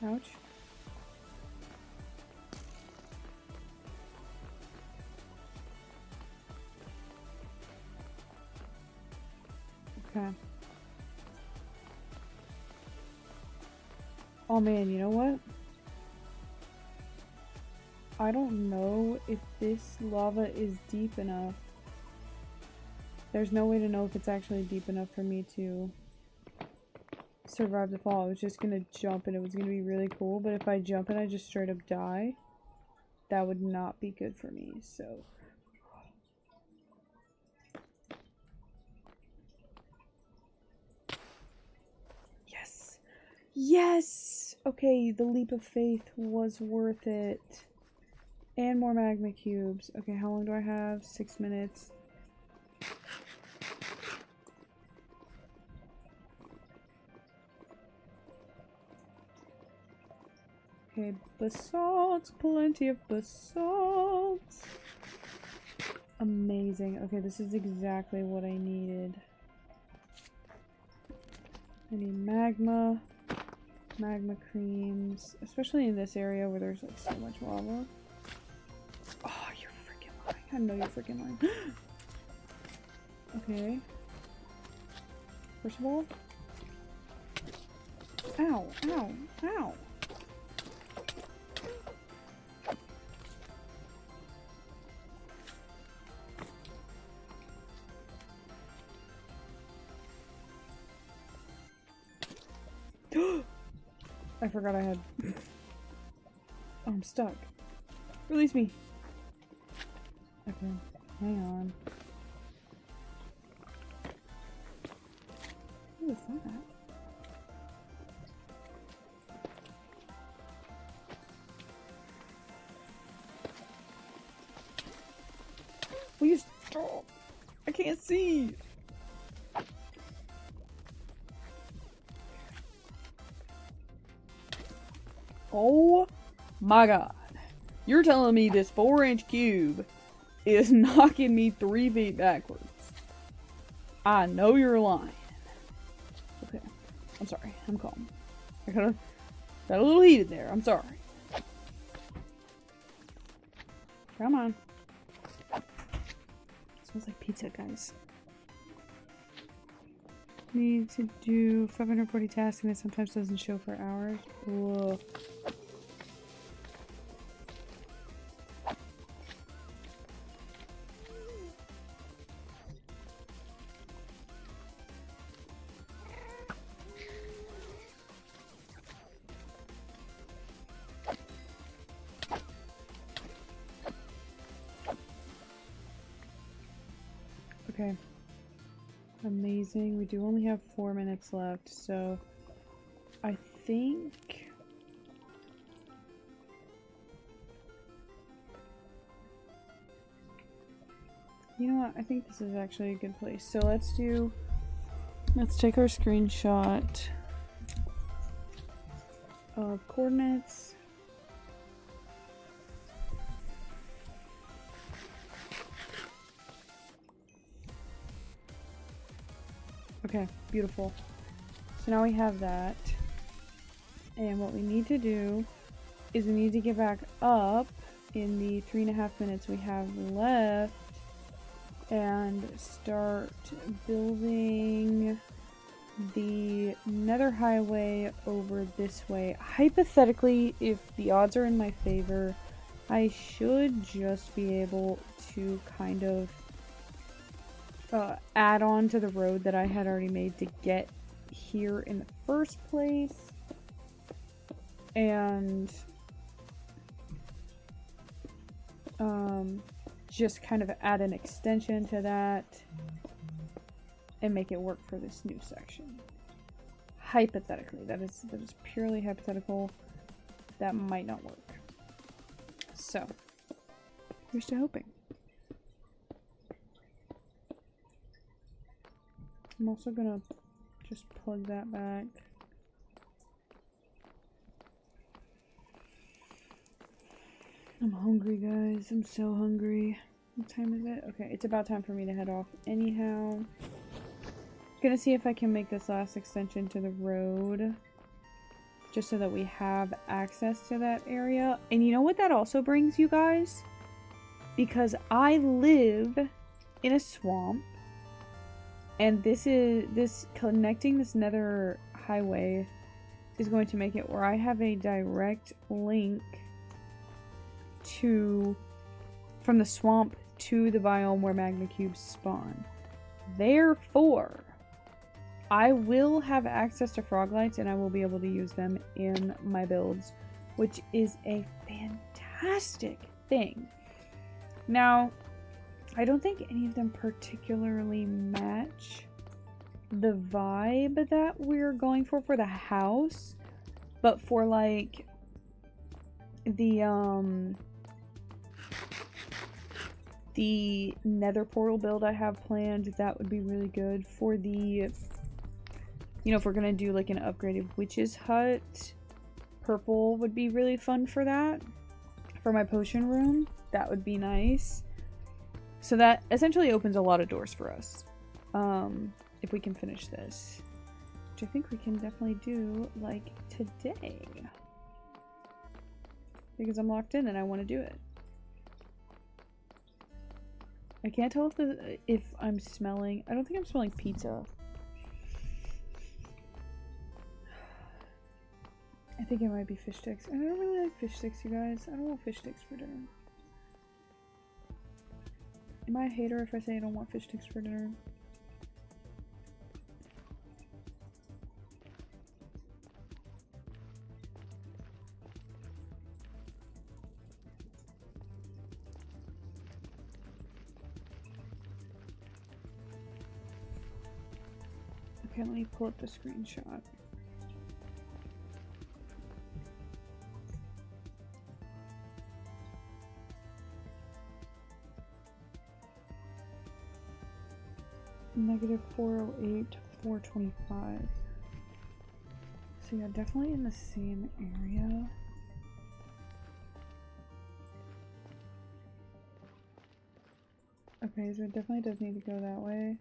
B: Ouch. Okay. Oh man, you know what? I don't know if this lava is deep enough. There's no way to know if it's actually deep enough for me to survive the fall. I was just gonna jump and it was gonna be really cool, but if I jump and I just straight up die, that would not be good for me, so. Yes! Yes! Okay, the leap of faith was worth it. And more magma cubes. Okay, how long do I have? 6 minutes. Okay, basalt. Plenty of basalt. Amazing. Okay, this is exactly what I needed. I need magma. magma creams, especially in this area where there's like so much lava. Oh, you're freaking lying. I know you're freaking lying. Okay. First of all. Ow, ow, ow. I forgot I had. Oh, I'm stuck. Release me. Okay, hang on. What is that? Will you stop? I can't see. Oh my god. You're telling me this 4-inch cube is knocking me 3 feet backwards. I know you're lying. Okay. I'm sorry. I'm calm. I got a little heated there. I'm sorry. Come on. Smells like pizza, guys. Need to do 540 tasks and it sometimes doesn't show for hours. Whoa. Okay. Amazing. We do only have 4 minutes left, so I think you know what? I think this is actually a good place. So let's take our screenshot of coordinates. Okay, beautiful. So now we have that. And what we need to do is we need to get back up in the 3.5 minutes we have left and start building the nether highway over this way. Hypothetically, if the odds are in my favor, I should just be able to kind of add on to the road that I had already made to get here in the first place, and just kind of add an extension to that and make it work for this new section. Hypothetically, that is purely hypothetical. That might not work. So, here's to hoping. I'm also gonna just plug that back. I'm hungry, guys. I'm so hungry. What time is it? Okay, it's about time for me to head off anyhow. Gonna see if I can make this last extension to the road, just so that we have access to that area. And you know what that also brings, you guys? Because I live in a swamp, and this connecting this nether highway is going to make it where I have a direct link from the swamp to the biome where magma cubes spawn. Therefore, I will have access to frog lights and I will be able to use them in my builds, which is a fantastic thing. Now, I don't think any of them particularly match the vibe that we're going for the house, but for like the nether portal build I have planned, that would be really good. For the, you know, if we're gonna do like an upgraded witch's hut, purple would be really fun for that. For my potion room, that would be nice. So that essentially opens a lot of doors for us, if we can finish this. which I think we can definitely do like today. Because I'm locked in and I want to do it. I can't tell if I'm smelling. I don't think I'm smelling pizza. I think it might be fish sticks. And I don't really like fish sticks, you guys. I don't want fish sticks for dinner. Am I a hater if I say I don't want fish sticks for dinner? Okay, let me pull up the screenshot. Negative 408, 425. So yeah, definitely in the same area. Okay, so it definitely does need to go that way.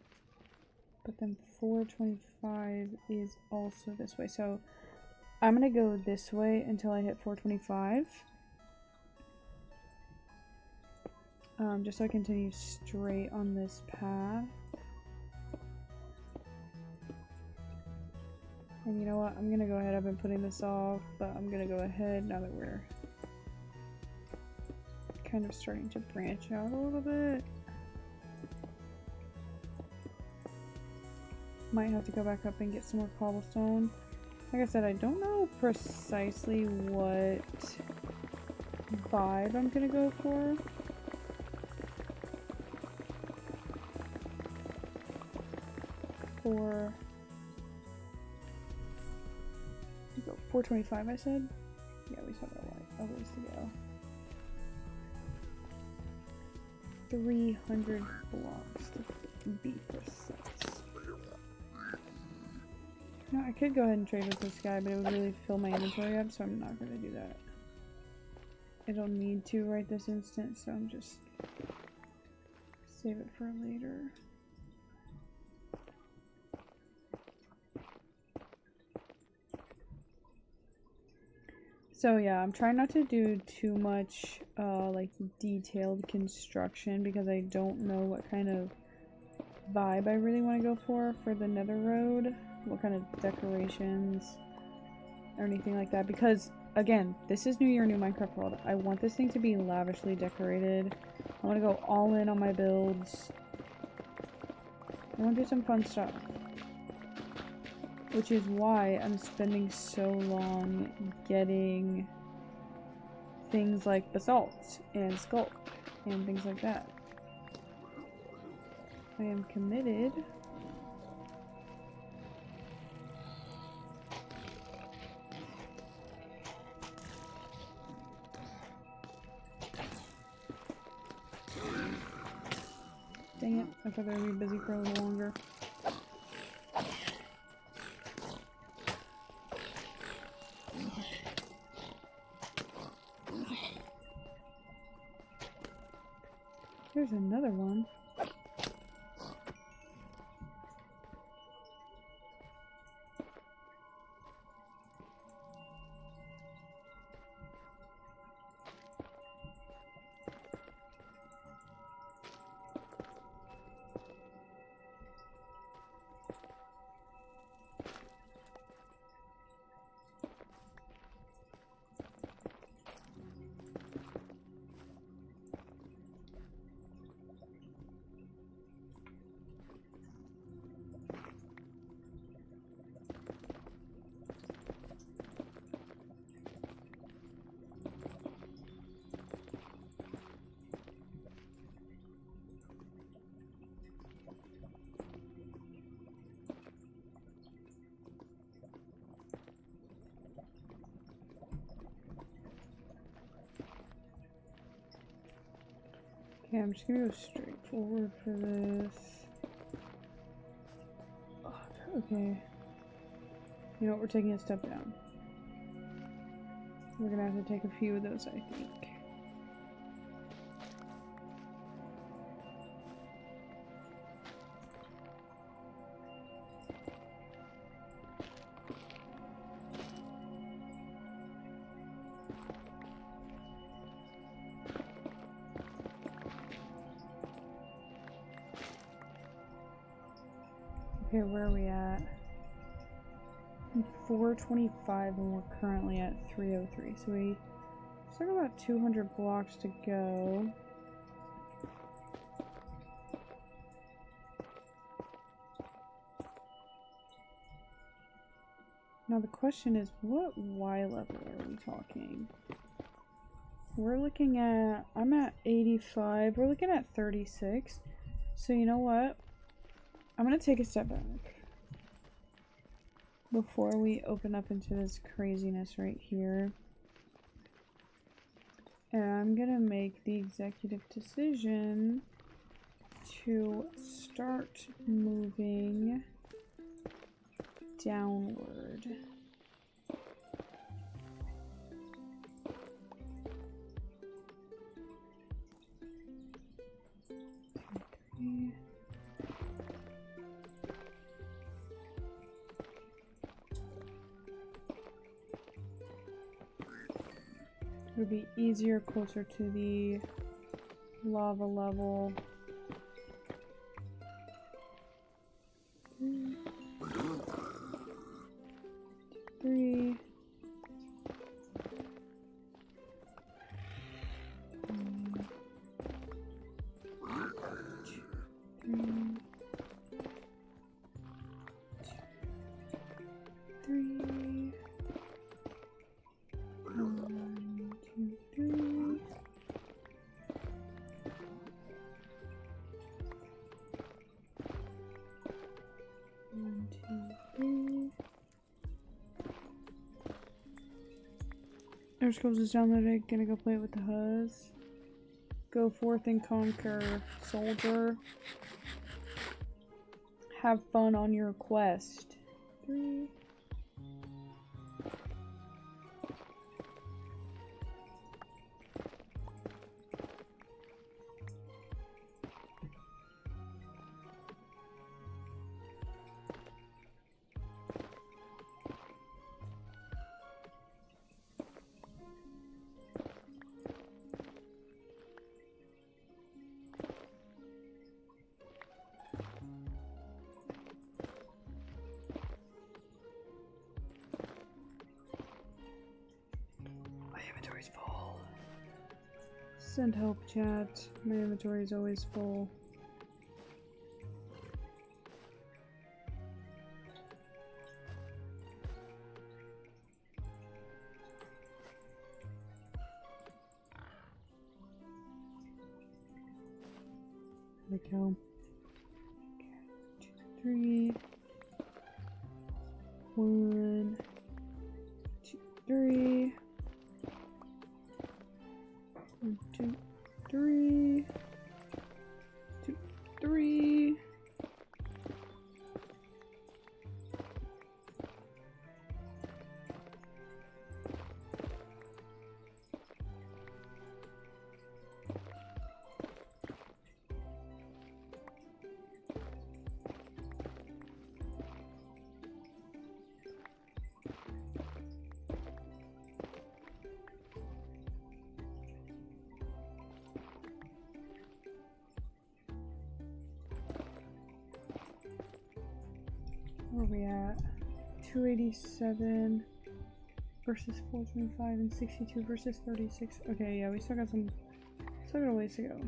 B: But then 425 is also this way. So I'm gonna go this way until I hit 425. Just so I continue straight on this path. And you know what? I'm gonna go ahead. I've been putting this off, but I'm gonna go ahead now that we're kind of starting to branch out a little bit. Might have to go back up and get some more cobblestone. Like I said, I don't know precisely what vibe I'm gonna go for. For 425, I said? Yeah, we still got a ways to go. 300 blocks to be precise. No, I could go ahead and trade with this guy, but it would really fill my inventory up, so I'm not going to do that. I don't need to right this instant, so I'm just save it for later. So yeah, I'm trying not to do too much like detailed construction because I don't know what kind of vibe I really want to go for the Nether Road. What kind of decorations or anything like that. Because again, this is New Year, New Minecraft World. I want this thing to be lavishly decorated. I want to go all in on my builds. I want to do some fun stuff. Which is why I'm spending so long getting things like basalt and sculpt and things like that. I am committed. Dang it, I thought I would be busy for a little longer. There's another one. Okay, I'm just gonna go straight forward for this. Oh, okay. You know what? We're taking a step down. We're gonna have to take a few of those, I think. Okay, where are we at? I'm 425 and we're currently at 303. So we still got about 200 blocks to go. Now the question is, what Y level are we talking? We're looking at, I'm at 85, we're looking at 36. So you know what? I'm gonna take a step back before we open up into this craziness right here. And I'm gonna make the executive decision to start moving downward. Okay. It'll be easier closer to the lava level. Three. Our scrolls is downloaded. Gonna go play it with the huzz. Go forth and conquer, soldier. Have fun on your quest. 3. Send help, chat. My inventory is always full. There we go. 2, 3. 1, 2, 3. 1, 2, 3. 2, 3. Where are we at? 287 versus 425 and 62 versus 36. Okay, yeah, we still got a ways to go.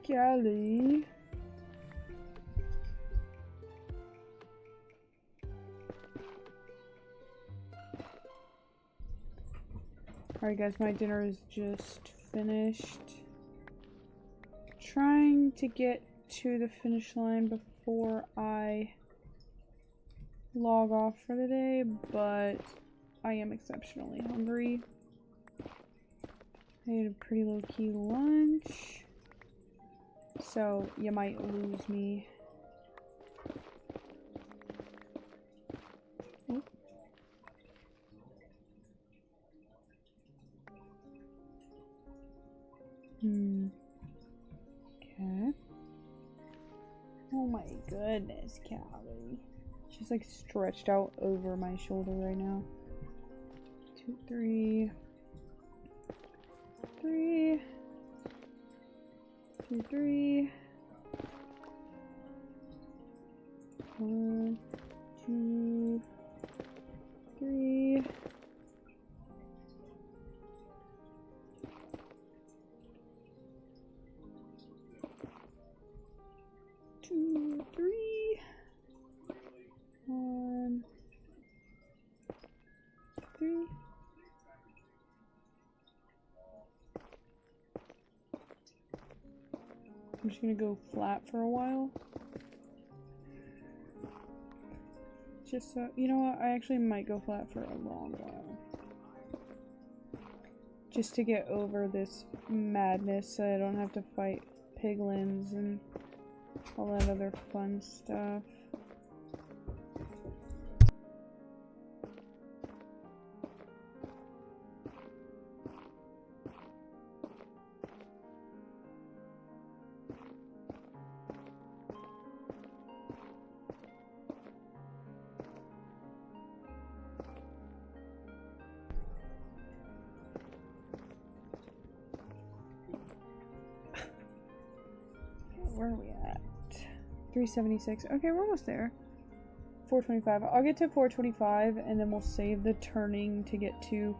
B: Golly. Alright guys, my dinner is just finished. Trying to get to the finish line before I log off for the day, but I am exceptionally hungry. I ate a pretty low-key lunch, so you might lose me. Oh. Okay. Oh my goodness, Callie. She's like stretched out over my shoulder right now. 2, 2, 3. 3. 2, 3. 1, 2, 3. 2, 3. 1, 3. I'm just gonna go flat for a while. Just so, you know what, I actually might go flat for a long while. Just to get over this madness so I don't have to fight piglins and all that other fun stuff. Where are we at? 376. Okay, we're almost there. 425. I'll get to 425 and then we'll save the turning to get to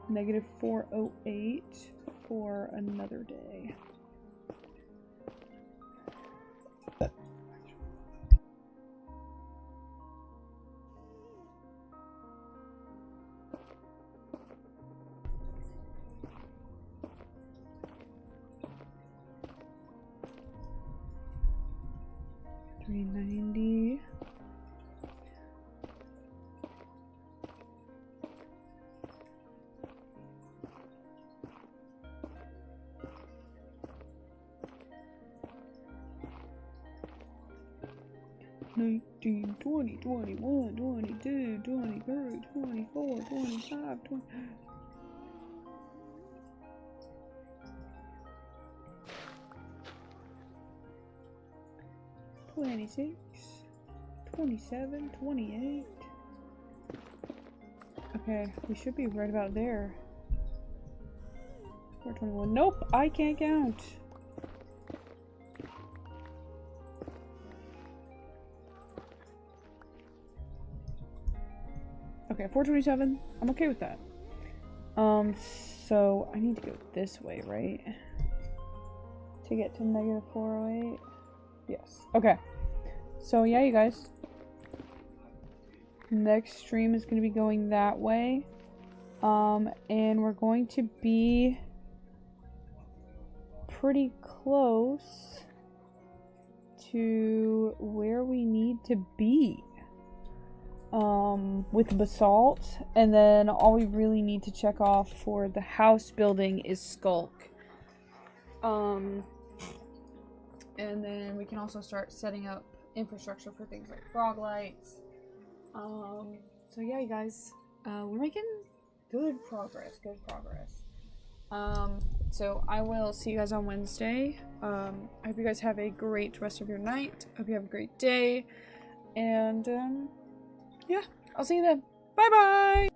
B: negative 408 for another day. $390. $19, $20, $21, $22, $23, $24, $25, $20. $26, $27, $28. Okay, we should be right about there. $421. Nope, I can't count. Okay, 427. I'm okay with that. So I need to go this way, right? To get to negative 408. Yes. Okay. So yeah, you guys. Next stream is going to be going that way. And we're going to be pretty close to where we need to be. With basalt, and then all we really need to check off for the house building is Skulk. And then we can also start setting up infrastructure for things like frog lights. So yeah, you guys, we're making good progress, so I will see you guys on Wednesday. I hope you guys have a great rest of your night. Hope you have a great day, and yeah, I'll see you then. Bye bye!